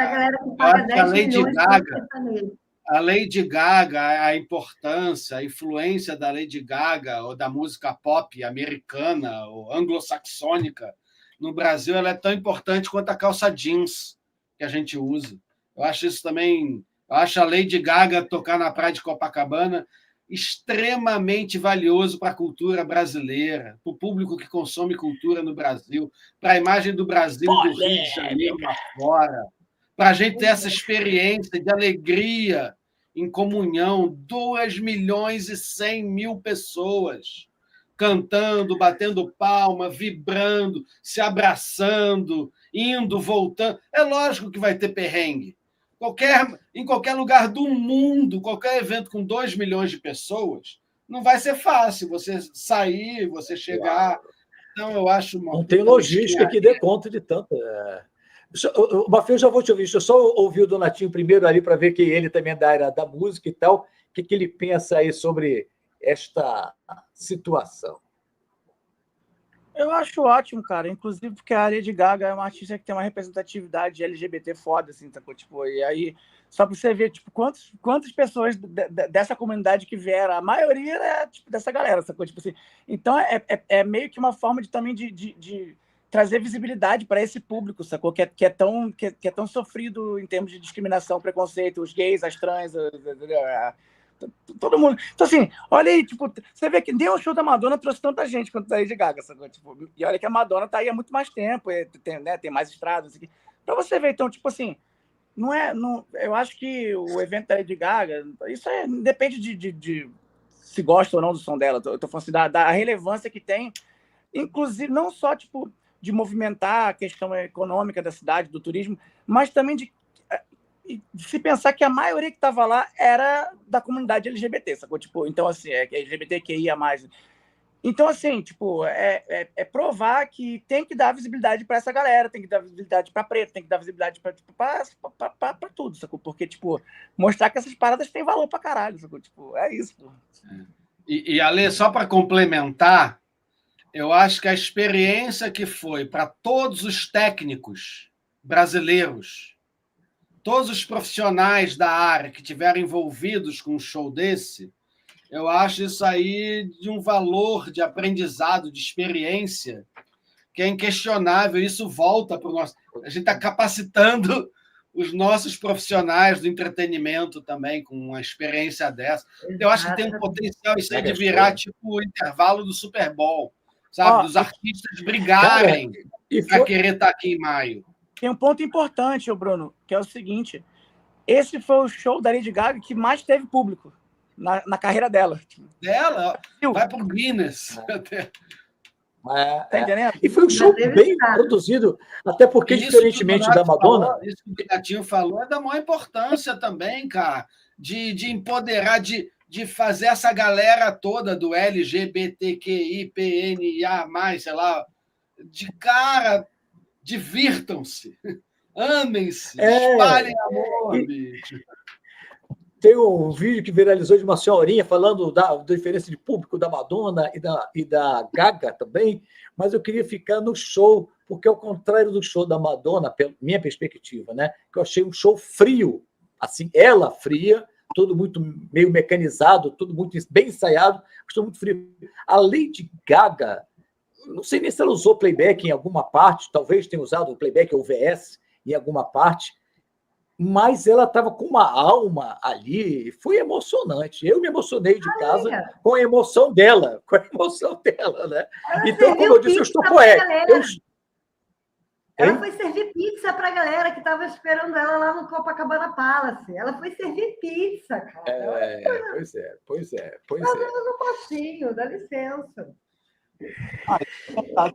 A Lady Gaga, a importância, a influência da Lady Gaga ou da música pop americana ou anglo-saxônica no Brasil, ela é tão importante quanto a calça jeans que a gente usa. Eu acho isso também... Eu acho a Lady Gaga tocar na praia de Copacabana extremamente valioso para a cultura brasileira, para o público que consome cultura no Brasil, para a imagem do Brasil e do Rio de Janeiro lá fora, para a gente ter essa experiência de alegria em comunhão, 2 milhões e 100 mil pessoas. cantando, batendo palma, vibrando, se abraçando, indo, voltando. É lógico que vai ter perrengue. Em qualquer lugar do mundo, qualquer evento com 2 milhões de pessoas, não vai ser fácil você sair, você chegar. Então, eu acho uma. Não tem logística que dê conta de tanto. Mafê, eu já vou te ouvir. Deixa eu só ouvir o Donatinho primeiro ali para ver que ele também é da área da música e tal. O que ele pensa aí sobre esta situação? Eu acho ótimo, cara. Inclusive porque a Lady Gaga é uma artista que tem uma representatividade LGBT foda, assim, tá? Tipo, e aí, só pra você ver, tipo, quantas pessoas dessa comunidade que vieram, a maioria é tipo, dessa galera, sacou? Tipo assim, então é meio que uma forma também de trazer visibilidade para esse público, sacou? Que é tão sofrido em termos de discriminação, preconceito, os gays, as trans, todo mundo. Então, assim, olha aí, tipo, você vê que nem o show da Madonna trouxe tanta gente quanto a Lady Gaga, sabe? Tipo, e olha que a Madonna tá aí há muito mais tempo, tem mais estradas. Assim. Pra você ver, então, tipo assim, eu acho que o evento da Lady Gaga, isso depende de se gosta ou não do som dela. Eu tô falando assim, da relevância que tem, inclusive, não só, tipo, de movimentar a questão econômica da cidade, do turismo, mas também de se pensar que a maioria que estava lá era da comunidade LGBT, sacou? Tipo, então, assim, LGBTQIA+. Então, assim, tipo, é provar que tem que dar visibilidade para essa galera, tem que dar visibilidade para preto, tem que dar visibilidade para tudo, sacou? Porque, tipo, mostrar que essas paradas têm valor para caralho, sacou? Tipo, é isso, pô. E Ale, só para complementar, eu acho que a experiência que foi para todos os técnicos brasileiros, todos os profissionais da área que tiveram envolvidos com um show desse, eu acho isso aí de um valor de aprendizado, de experiência, que é inquestionável. Isso volta para o nosso. A gente está capacitando os nossos profissionais do entretenimento também com uma experiência dessa. Eu acho que tem um potencial isso aí de virar tipo o intervalo do Super Bowl, sabe? Dos artistas brigarem para querer estar aqui em maio. Tem um ponto importante, Bruno, que é o seguinte: esse foi o show da Lady Gaga que mais teve público na carreira dela. Vai pro Guinness. Tá entendendo? E foi um show bem produzido, até porque, diferentemente da Madonna... Isso que o Gatinho falou é da maior importância também, cara, de empoderar, de fazer essa galera toda do LGBTQI, PNA+, sei lá, de cara... Divirtam-se, amem-se, espalhem amor, bicho. Tem um vídeo que viralizou de uma senhorinha falando da diferença de público da Madonna e da Gaga também, mas eu queria ficar no show, porque ao contrário do show da Madonna, pela minha perspectiva, né, que eu achei um show frio, assim, ela fria, tudo muito meio mecanizado, tudo muito bem ensaiado, estou muito frio. A Lady Gaga, não sei nem se ela usou playback em alguma parte, talvez tenha usado o playback ou VS em alguma parte, mas ela estava com uma alma ali, foi emocionante. Eu me emocionei de casa com a emoção dela, né? Então, como eu disse, eu estou poético. Ela foi servir pizza para a galera que estava esperando ela lá no Copacabana Palace. Ela foi servir pizza, cara. Pois é. No postinho, dá licença. A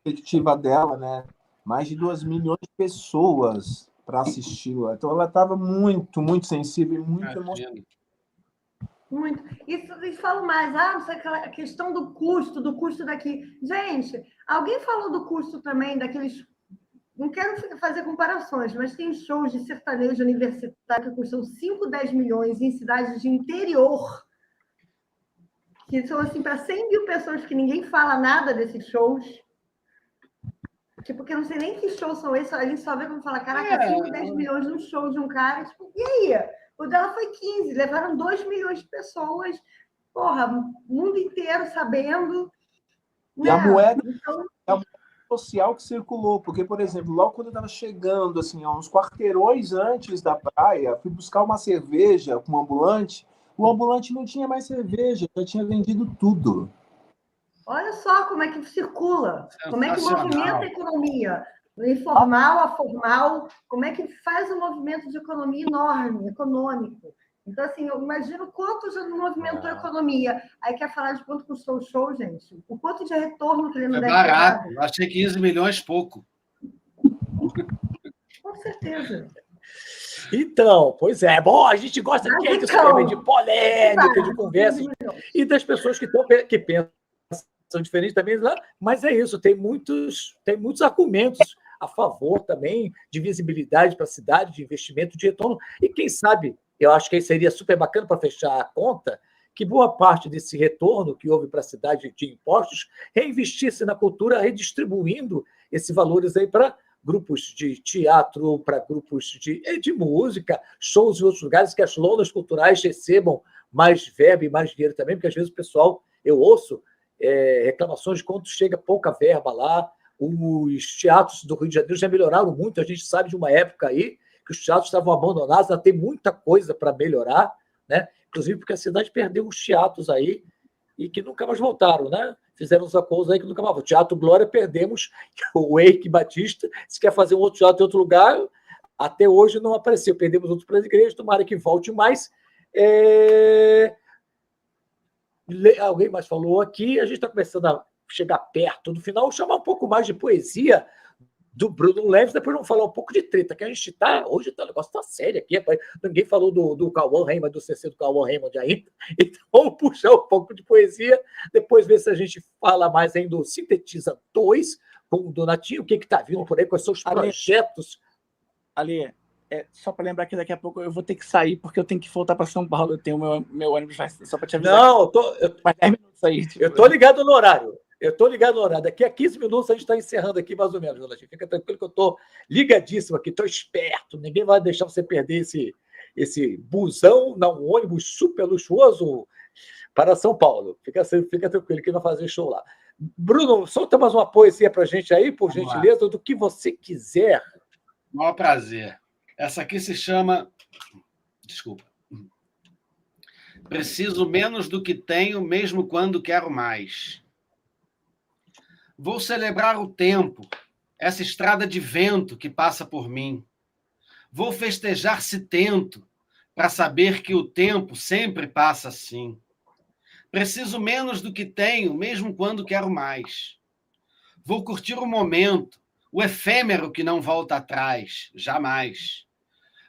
perspectiva dela, né? Mais de 2 milhões de pessoas para assisti-la. Então ela estava muito, muito sensível e muito emocionada. Muito. E falo mais, não sei, a questão do custo daqui. Gente, alguém falou do custo também daqueles... Não quero fazer comparações, mas tem shows de sertanejo universitário que custam 5, 10 milhões em cidades de interior, que são assim para 100 mil pessoas que ninguém fala nada desses shows. Tipo, porque eu não sei nem que shows são esses, a gente só vê como falar, caraca, 5, 10 milhões num show de um cara, tipo, e aí? O dela foi 15, levaram 2 milhões de pessoas, porra, o mundo inteiro sabendo. E a moeda, então... a moeda social que circulou, porque, por exemplo, logo quando eu estava chegando, assim, uns quarteirões antes da praia, fui buscar uma cerveja com um ambulante, o ambulante não tinha mais cerveja, já tinha vendido tudo. Olha só como é que circula, como é que movimenta a economia, do informal a formal, como é que faz um movimento de economia enorme, econômico. Então, assim, eu imagino quanto já movimentou a economia. Aí quer falar de quanto custou o show, gente? O quanto de retorno que ele não Foi deve ter barato. dado? Eu achei 15 milhões pouco. Com certeza. Então, pois é. Bom, a gente gosta de quem? De polêmica, de conversa. E das pessoas que pensam diferentes também, mas é isso, tem muitos argumentos a favor também de visibilidade para a cidade, de investimento, de retorno. E quem sabe, eu acho que seria super bacana para fechar a conta, que boa parte desse retorno que houve para a cidade de impostos reinvestisse na cultura, redistribuindo esses valores aí para grupos de teatro, para grupos de música, shows em outros lugares, que as lonas culturais recebam mais verba e mais dinheiro também, porque às vezes o pessoal, eu ouço reclamações de quanto chega pouca verba lá. Os teatros do Rio de Janeiro já melhoraram muito, a gente sabe de uma época aí que os teatros estavam abandonados, ainda tem muita coisa para melhorar, né? Inclusive porque a cidade perdeu os teatros aí e que nunca mais voltaram, né? Fizeram uns acordos aí que nunca mais. O Teatro Glória perdemos, o Eike Batista, se quer fazer um outro teatro em outro lugar, até hoje não apareceu. Perdemos outros para as igrejas, tomara que volte mais. Alguém mais falou aqui, a gente está começando a chegar perto do final, chamar um pouco mais de poesia do Bruno Leves, depois vamos falar um pouco de treta, que a gente está, hoje o negócio está sério aqui, ninguém falou do Cauã Raymond, do CC do Cauã Raymond ainda, então vamos puxar um pouco de poesia, depois ver se a gente fala mais ainda do Sintetiza 2, com o Donatinho, o que está vindo por aí, quais são os projetos. Ali, só para lembrar que daqui a pouco eu vou ter que sair, porque eu tenho que voltar para São Paulo, eu tenho meu ônibus, só para te avisar. Não, mais 10 minutos aí. Eu estou ligado no horário. Daqui a 15 minutos a gente está encerrando aqui, mais ou menos, Donatinho. Fica tranquilo que eu estou ligadíssimo aqui, estou esperto. Ninguém vai deixar você perder esse busão, não, um ônibus super luxuoso para São Paulo. Fica tranquilo que vai fazer show lá. Bruno, solta mais uma poesia para a gente aí, por gentileza, do que você quiser. Maior prazer. Essa aqui se chama... Desculpa. Preciso menos do que tenho, mesmo quando quero mais. Vou celebrar o tempo, essa estrada de vento que passa por mim. Vou festejar se tento, para saber que o tempo sempre passa assim. Preciso menos do que tenho, mesmo quando quero mais. Vou curtir o momento, o efêmero que não volta atrás, jamais.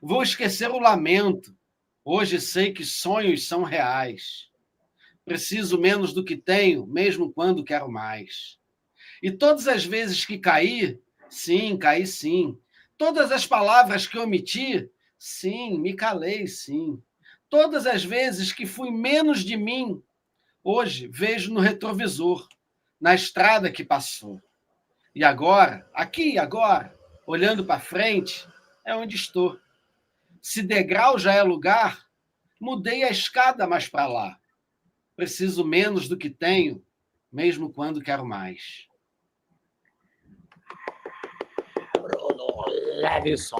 Vou esquecer o lamento, hoje sei que sonhos são reais. Preciso menos do que tenho, mesmo quando quero mais. E todas as vezes que caí, sim, caí sim. Todas as palavras que omiti, sim, me calei, sim. Todas as vezes que fui menos de mim, hoje vejo no retrovisor, na estrada que passou. E agora, aqui e agora, olhando para frente, é onde estou. Se degrau já é lugar, mudei a escada mais para lá. Preciso menos do que tenho, mesmo quando quero mais. Bruno Levison.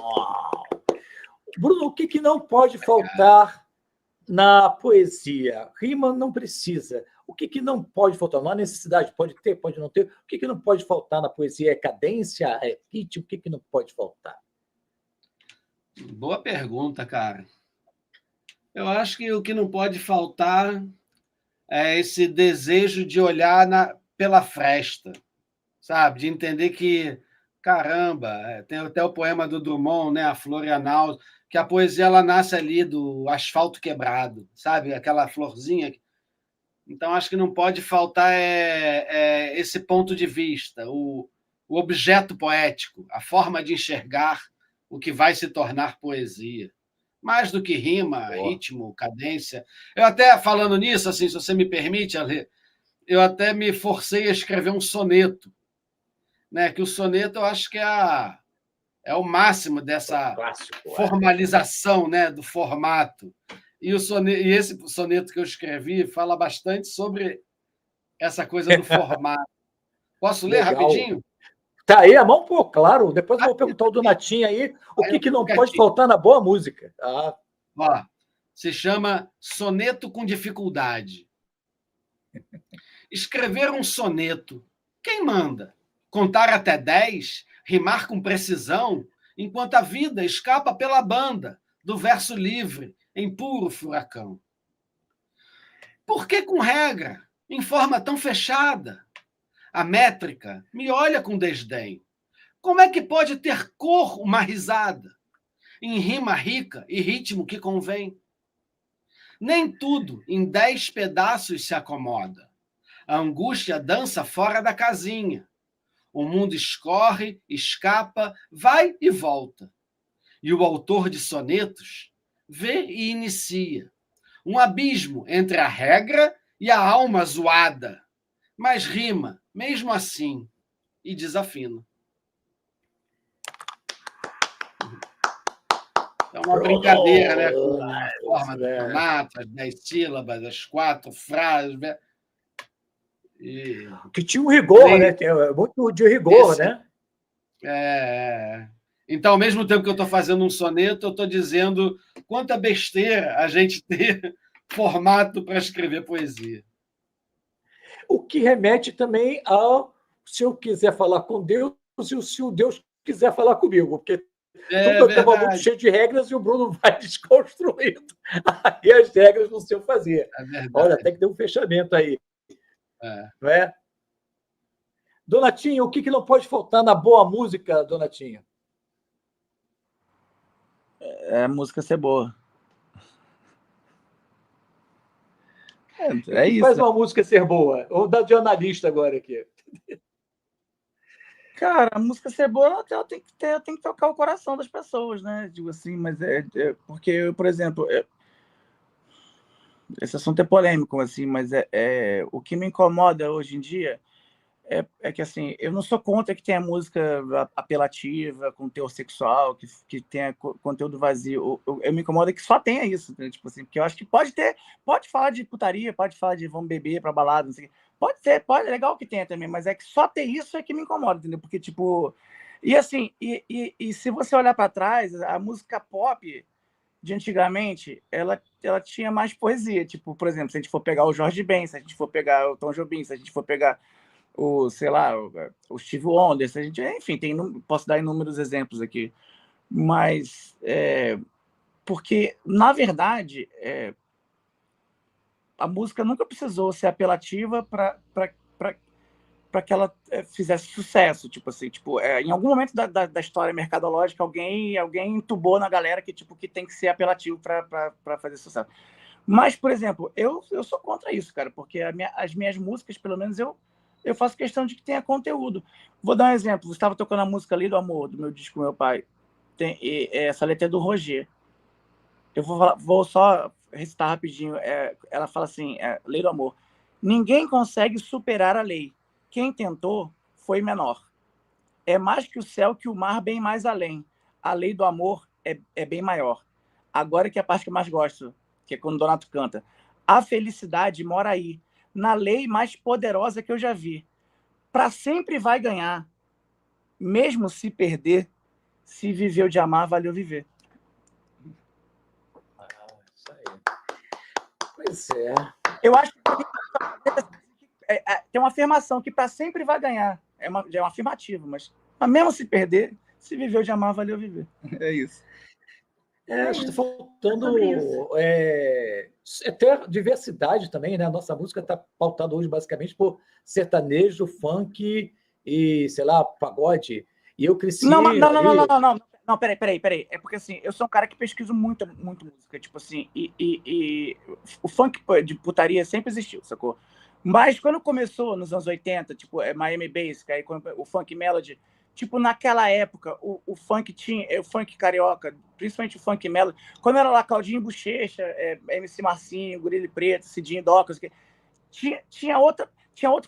Bruno, o que não pode faltar na poesia? Rima não precisa. O que não pode faltar? Não há necessidade, pode ter, pode não ter. O que não pode faltar na poesia? É cadência? É ritmo? O que não pode faltar? Boa pergunta, cara. Eu acho que o que não pode faltar é esse desejo de olhar pela fresta, sabe? De entender que, caramba, tem até o poema do Drummond, né? A Florianal, que a poesia ela nasce ali do asfalto quebrado, sabe? Aquela florzinha. Então, acho que não pode faltar esse ponto de vista, o objeto poético, a forma de enxergar o que vai se tornar poesia. Mais do que rima, ritmo, cadência. Eu até, falando nisso, assim, se você me permite, Ale, eu até me forcei a escrever um soneto, né? Que o soneto eu acho que é o máximo dessa formalização, né? Do formato. E esse soneto que eu escrevi fala bastante sobre essa coisa do formato. Posso ler rapidinho? Tá aí a mão, pô, claro. Depois eu vou perguntar ao Donatinho aí o que não pode faltar na boa música. Ó, se chama Soneto com Dificuldade. Escrever um soneto, quem manda? Contar até 10, rimar com precisão, enquanto a vida escapa pela banda, do verso livre, em puro furacão. Por que com regra, em forma tão fechada? A métrica me olha com desdém. Como é que pode ter cor uma risada? Em rima rica e ritmo que convém. Nem tudo em 10 pedaços se acomoda. A angústia dança fora da casinha. O mundo escorre, escapa, vai e volta. E o autor de sonetos vê e inicia um abismo entre a regra e a alma zoada, mas rima, mesmo assim, e desafina. É uma brincadeira, né? Com a forma do sonato, as 10 sílabas, as 4 frases. Né? E... Que tinha um rigor, né? Muito de rigor, né? Então, ao mesmo tempo que eu estou fazendo um soneto, eu estou dizendo quanta besteira a gente ter formato para escrever poesia. O que remete também ao se eu quiser falar com Deus e se o Deus quiser falar comigo, porque tudo estava muito cheio de regras e o Bruno vai desconstruindo aí as regras no seu fazer. Olha, até que deu um fechamento aí. Não é? Donatinho, o que não pode faltar na boa música, Donatinho? É a música ser boa. É isso. Faz uma música ser boa. Vamos dar de jornalista agora aqui. Cara, a música ser boa, ela tem que tocar o coração das pessoas, né? Digo assim, mas porque, por exemplo, esse assunto é polêmico, assim, mas o que me incomoda hoje em dia é que, assim, eu não sou contra que tenha música apelativa, com teor sexual, que tenha conteúdo vazio. Eu me incomoda que só tenha isso, né? Tipo assim, porque eu acho que pode falar de putaria, pode falar de vamos beber pra balada, não sei o quê. Pode ser, é legal que tenha também, mas é que só ter isso é que me incomoda, entendeu? Porque, tipo... E, assim, e se você olhar para trás, a música pop de antigamente, ela tinha mais poesia. Tipo, por exemplo, se a gente for pegar o Jorge Ben, se a gente for pegar o Tom Jobim, se a gente for pegar sei lá, o Steve Wonder, se a gente... Enfim, posso dar inúmeros exemplos aqui. Mas, porque, na verdade... a música nunca precisou ser apelativa para que ela fizesse sucesso, tipo assim, em algum momento da história mercadológica alguém entubou na galera que tem que ser apelativo para fazer sucesso. Mas, por exemplo, eu sou contra isso, cara, porque as minhas músicas, pelo menos eu faço questão de que tenha conteúdo. Vou dar um exemplo. Eu estava tocando a música Lei do Amor, do meu disco Meu Pai. Essa letra é do Roger. Eu vou só recitar rapidinho. Ela fala assim, Lei do Amor. Ninguém consegue superar a lei. Quem tentou foi menor. É mais que o céu, que o mar, bem mais além. A lei do amor é bem maior. Agora que é a parte que eu mais gosto, que é quando o Donato canta. A felicidade mora aí, na lei mais poderosa que eu já vi. Para sempre vai ganhar. Mesmo se perder, se viveu de amar, valeu viver. Isso aí. Pois é. Eu acho que tem uma afirmação que para sempre vai ganhar. Já é uma afirmativa, mas mesmo se perder, se viveu de amar, valeu viver. É isso. Acho que está faltando até diversidade também, né? A nossa música está pautada hoje basicamente por sertanejo, funk e, sei lá, pagode. E eu cresci... Não, peraí. É porque, assim, eu sou um cara que pesquiso muito música, tipo assim, e o funk de putaria sempre existiu, sacou? Mas quando começou, nos anos 80, tipo, Miami Bass, aí o funk melody, tipo, naquela época, o funk tinha, o funk carioca, principalmente o funk melody, quando era lá Claudinho Bochecha, MC Marcinho, Gorila Preto, Cidinho Docas, tinha outro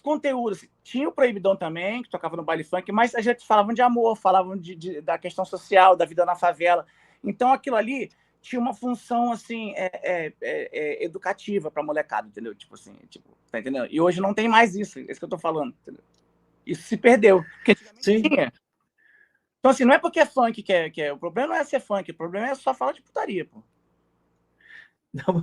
conteúdo. Assim. Tinha o Proibidão também, que tocava no baile funk, mas a gente falavam de amor, falavam da questão social, da vida na favela. Então, aquilo ali tinha uma função, assim, educativa para a molecada, entendeu? Tá entendendo? E hoje não tem mais isso, é isso que eu tô falando, entendeu? Isso se perdeu, porque antigamente tinha. Então, assim, não é porque é funk que é... O problema não é ser funk, o problema é só falar de putaria, pô. Não,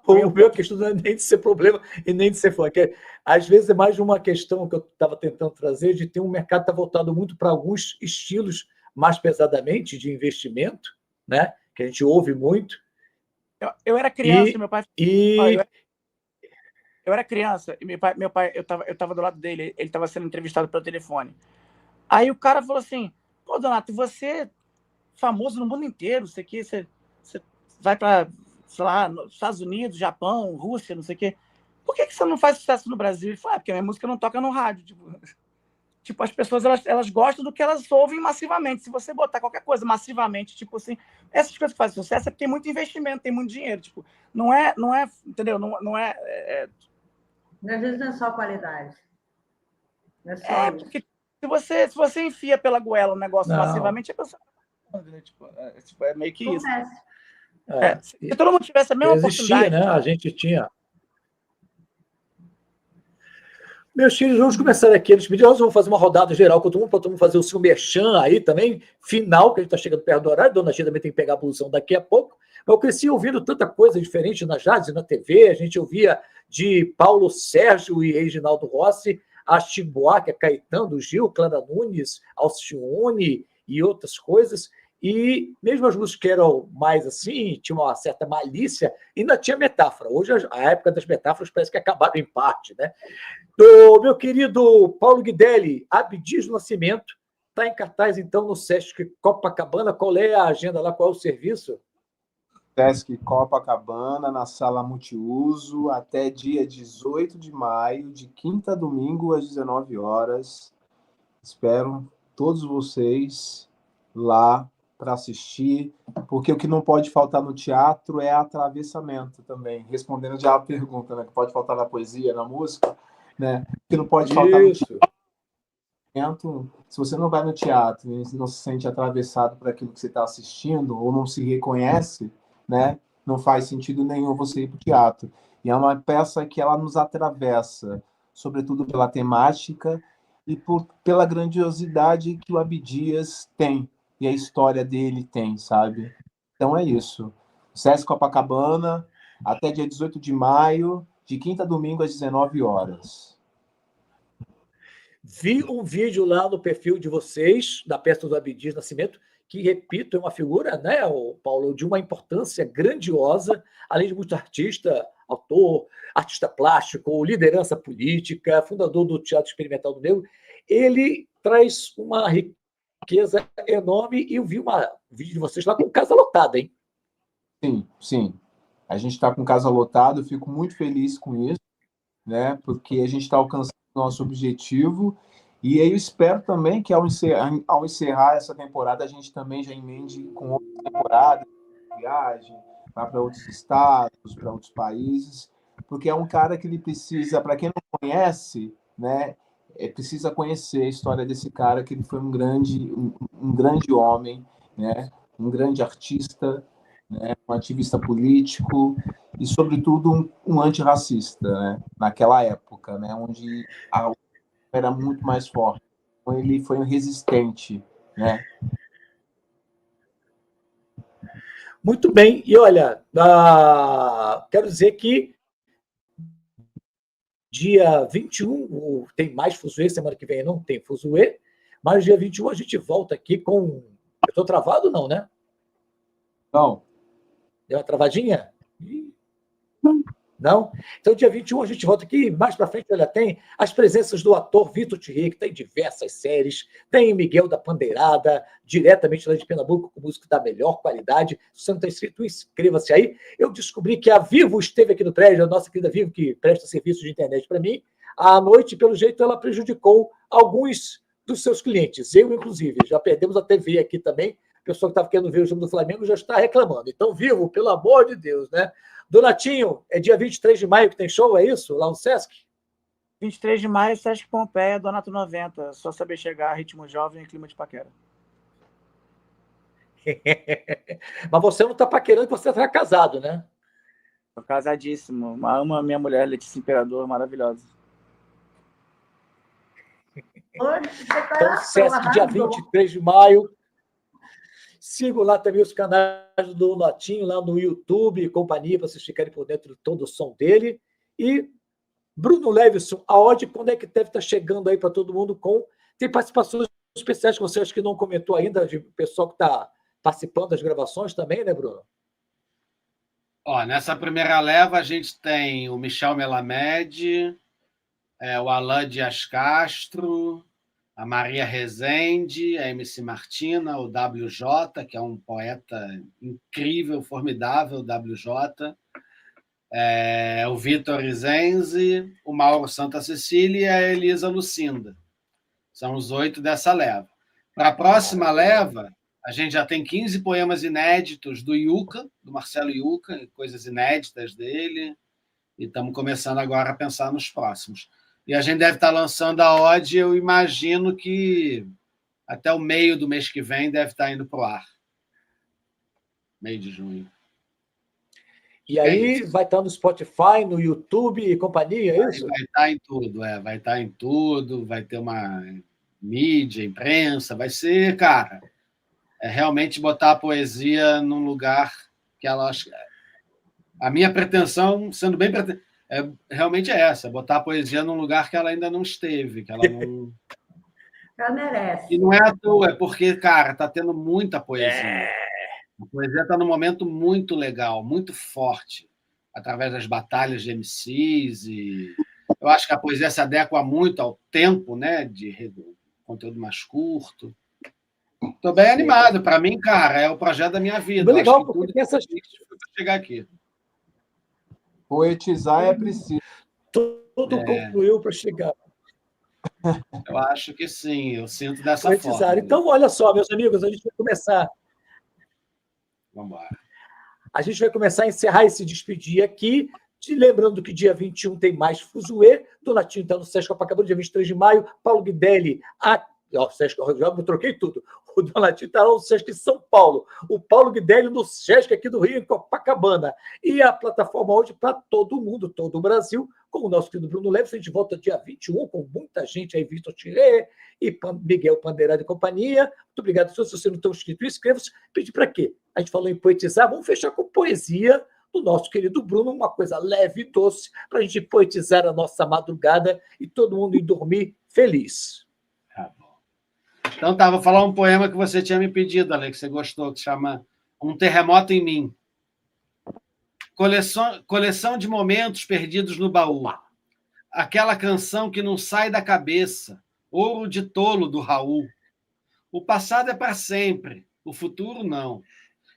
o meu questão não é nem de ser problema e nem de ser funk. Às vezes é mais uma questão que eu estava tentando trazer de ter um mercado que está voltado muito para alguns estilos mais pesadamente de investimento, né? Que a gente ouve muito, Eu era criança, E, meu pai. e Eu era criança e meu pai eu tava do lado dele, ele estava sendo entrevistado pelo telefone. Aí o cara falou assim: pô, Donato, você é famoso no mundo inteiro, você vai para, sei lá, Estados Unidos, Japão, Rússia, não sei o quê. Por que você não faz sucesso no Brasil? Ele falou: porque a minha música não toca no rádio. Tipo, as pessoas elas gostam do que elas ouvem massivamente. Se você botar qualquer coisa massivamente, tipo assim, essas coisas que fazem sucesso é porque tem muito investimento, tem muito dinheiro. Tipo, não é, entendeu? Não é. Às vezes não é só qualidade. Não é só isso. Porque se você enfia pela goela um negócio não, massivamente, a pessoa. É meio que isso. Acontece. Se todo mundo tivesse a mesma existia, oportunidade. né? A gente tinha. Meus filhos, vamos começar aqui. Eles pediram, vamos fazer uma rodada geral com todo mundo, para todo mundo fazer o seu merchan aí também, final, que a gente está chegando perto do horário. Dona Gia também tem que pegar a posição daqui a pouco. Eu cresci ouvindo tanta coisa diferente nas rádios e na TV. A gente ouvia de Paulo Sérgio e Reginaldo Rossi, a Chimboá, que é Caetano, Gil, Clara Nunes, Alcione e outras coisas. E mesmo as músicas que eram mais assim, tinha uma certa malícia, ainda tinha metáfora. Hoje, a época das metáforas parece que acabaram em parte, né? Do meu querido Paulo Guidelli, Abdias do Nascimento, está em cartaz, então, no Sesc Copacabana. Qual é a agenda lá? Qual é o serviço? Sesc Copacabana, na sala multiuso, até dia 18 de maio, de quinta a domingo, às 19 horas. Espero todos vocês lá para assistir, porque o que não pode faltar no teatro é atravessamento também. Respondendo já a pergunta, né? Que pode faltar na poesia, na música, né? O que não pode faltar no teatro. Se você não vai no teatro e não se sente atravessado por aquilo que você está assistindo, ou não se reconhece, né? Não faz sentido nenhum você ir para o teatro. E é uma peça que ela nos atravessa, sobretudo pela temática e pela grandiosidade que o Abdias tem, e a história dele tem, sabe? Então é isso. Sesc Copacabana, até dia 18 de maio, de quinta a domingo, às 19 horas. Vi um vídeo lá no perfil de vocês, da peça do Abdias Nascimento, que, repito, é uma figura, né, o Paulo, de uma importância grandiosa, além de muito artista, autor, artista plástico, liderança política, fundador do Teatro Experimental do Negro. Ele traz uma riqueza enorme e eu vi um vídeo de vocês lá com casa lotada, hein? Sim, sim. A gente está com casa lotada, eu fico muito feliz com isso, né? Porque a gente está alcançando o nosso objetivo. E aí eu espero também que ao encerrar essa temporada, a gente também já emende com outras temporadas, viagem, vá para outros estados, para outros países, porque é um cara que ele precisa, para quem não conhece, né? Precisa conhecer a história desse cara, que ele foi um grande homem, né? Um grande artista, né? Um ativista político e, sobretudo, um antirracista, né? Naquela época, né? Onde era muito mais forte. Então, ele foi um resistente, né? Muito bem. E olha, quero dizer que dia 21, tem mais Fuzue, semana que vem não tem Fuzue, mas dia 21 a gente volta aqui com... Eu estou travado não, né? Não. Deu uma travadinha? Não? Então, dia 21 a gente volta aqui, mais para frente, olha, tem as presenças do ator Vitor Thierry, que está em diversas séries, tem Miguel da Pandeirada, diretamente lá de Pernambuco, com música da melhor qualidade. Se você não está inscrito, inscreva-se aí. Eu descobri que a Vivo esteve aqui no prédio, a nossa querida Vivo, que presta serviço de internet para mim. À noite, pelo jeito, ela prejudicou alguns dos seus clientes, eu, inclusive. Já perdemos a TV aqui também. A pessoa que estava querendo ver o jogo do Flamengo já está reclamando. Então, Vivo, pelo amor de Deus, né? Donatinho, é dia 23 de maio que tem show, é isso? Lá no Sesc? 23 de maio, Sesc Pompeia, Donato 90. Só saber chegar, ritmo jovem e clima de paquera. Mas você não está paquerando, você está casado, né? Tô casadíssimo. Amo a minha mulher, Letícia Imperador, maravilhosa. Então, Sesc, dia 23 de maio. Sigam lá também os canais do Donatinho, lá no YouTube e companhia, para vocês ficarem por dentro de todo o som dele. E Bruno Levison, aonde, quando é que deve estar chegando aí para todo mundo com... Tem participações especiais que você acha que não comentou ainda, de pessoal que está participando das gravações também, né, Bruno? Ó, nessa primeira leva, a gente tem o Michel Melamed, o Alain Dias Castro, a Maria Rezende, a MC Martina, o WJ, que é um poeta incrível, formidável, o WJ, o Vitor Izenzi, o Mauro Santa Cecília e a Elisa Lucinda. São os 8 dessa leva. Para a próxima leva, a gente já tem 15 poemas inéditos do Yuca, do Marcelo Yuca, coisas inéditas dele, e estamos começando agora a pensar nos próximos. E a gente deve estar lançando a Ode, eu imagino que até o meio do mês que vem deve estar indo para o ar. Meio de junho. E aí vai estar no Spotify, no YouTube e companhia, é isso? Vai estar em tudo, vai estar em tudo, vai ter uma mídia, imprensa, vai ser, cara, realmente botar a poesia num lugar que ela acha. A minha pretensão, sendo bem realmente é essa, botar a poesia num lugar que ela ainda não esteve, que ela não. Ela merece. E não é à toa, é porque, cara, está tendo muita poesia. A poesia está num momento muito legal, muito forte, através das batalhas de MCs. E eu acho que a poesia se adequa muito ao tempo, né, de conteúdo mais curto. Estou bem animado. Para mim, cara, é o projeto da minha vida. Legal, porque tem essas... chegar aqui. Poetizar é preciso. Tudo concluiu para chegar. Eu acho que sim, eu sinto dessa Poetizar. forma. Então, olha só, meus amigos, a gente vai começar. Vamos embora. A gente vai começar a encerrar e se despedir aqui. Lembrando que dia 21 tem mais Fuzuê. Donatinho está no Sesc Copacabana, dia 23 de maio. Paulo Guidelli, já me troquei tudo. O Donatinho está lá no Sesc São Paulo. O Paulo Guidelli no Sesc aqui do Rio, em Copacabana. E a plataforma hoje para todo mundo, todo o Brasil, com o nosso querido Bruno Leves. A gente volta dia 21 com muita gente aí, Vitor Tiré e Miguel Pandeirada e companhia. Muito obrigado. Se você não está inscrito, inscreva-se. Pedir para quê? A gente falou em poetizar, vamos fechar com poesia do nosso querido Bruno, uma coisa leve e doce, para a gente poetizar a nossa madrugada e todo mundo ir dormir feliz. Tá bom. Então tá, vou falar um poema que você tinha me pedido, Alex, que você gostou, que se chama Um Terremoto em Mim. Coleção de momentos perdidos no baú. Aquela canção que não sai da cabeça, Ouro de Tolo, do Raul. O passado é para sempre, o futuro não.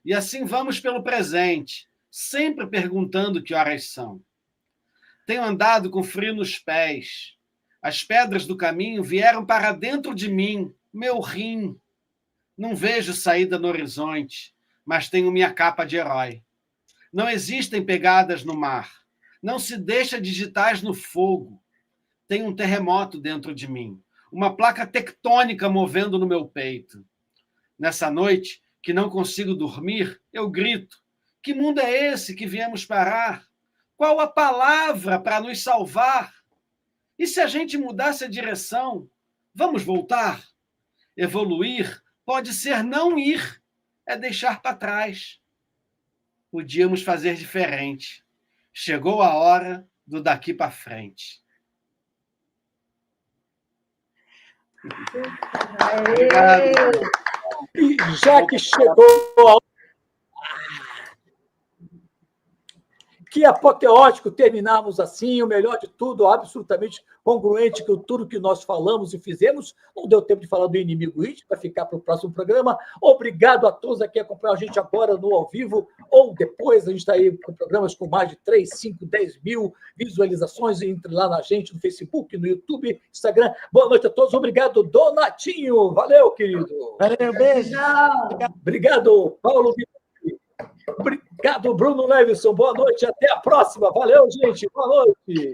E assim vamos pelo presente, sempre perguntando que horas são. Tenho andado com frio nos pés. As pedras do caminho vieram para dentro de mim, meu rim. Não vejo saída no horizonte, mas tenho minha capa de herói. Não existem pegadas no mar. Não se deixa digitais no fogo. Tem um terremoto dentro de mim, uma placa tectônica movendo no meu peito. Nessa noite, que não consigo dormir, eu grito. Que mundo é esse que viemos parar? Qual a palavra para nos salvar? E se a gente mudasse a direção? Vamos voltar? Evoluir pode ser não ir, é deixar para trás. Podíamos fazer diferente. Chegou a hora do daqui para frente. Obrigado. E já que chegou ao... Que apoteótico terminarmos assim, o melhor de tudo, absolutamente congruente com tudo que nós falamos e fizemos. Não deu tempo de falar do Inimigo Hit, para ficar para o próximo programa. Obrigado a todos aqui que acompanham a gente agora no ao vivo ou depois. A gente está aí com programas com mais de 3, 5, 10 mil visualizações. Entre lá na gente no Facebook, no YouTube, Instagram. Boa noite a todos. Obrigado, Donatinho. Valeu, querido. Valeu, beijo. Obrigado, Paulo. Obrigado, Bruno Levinson. Boa noite. Até a próxima. Valeu, gente. Boa noite.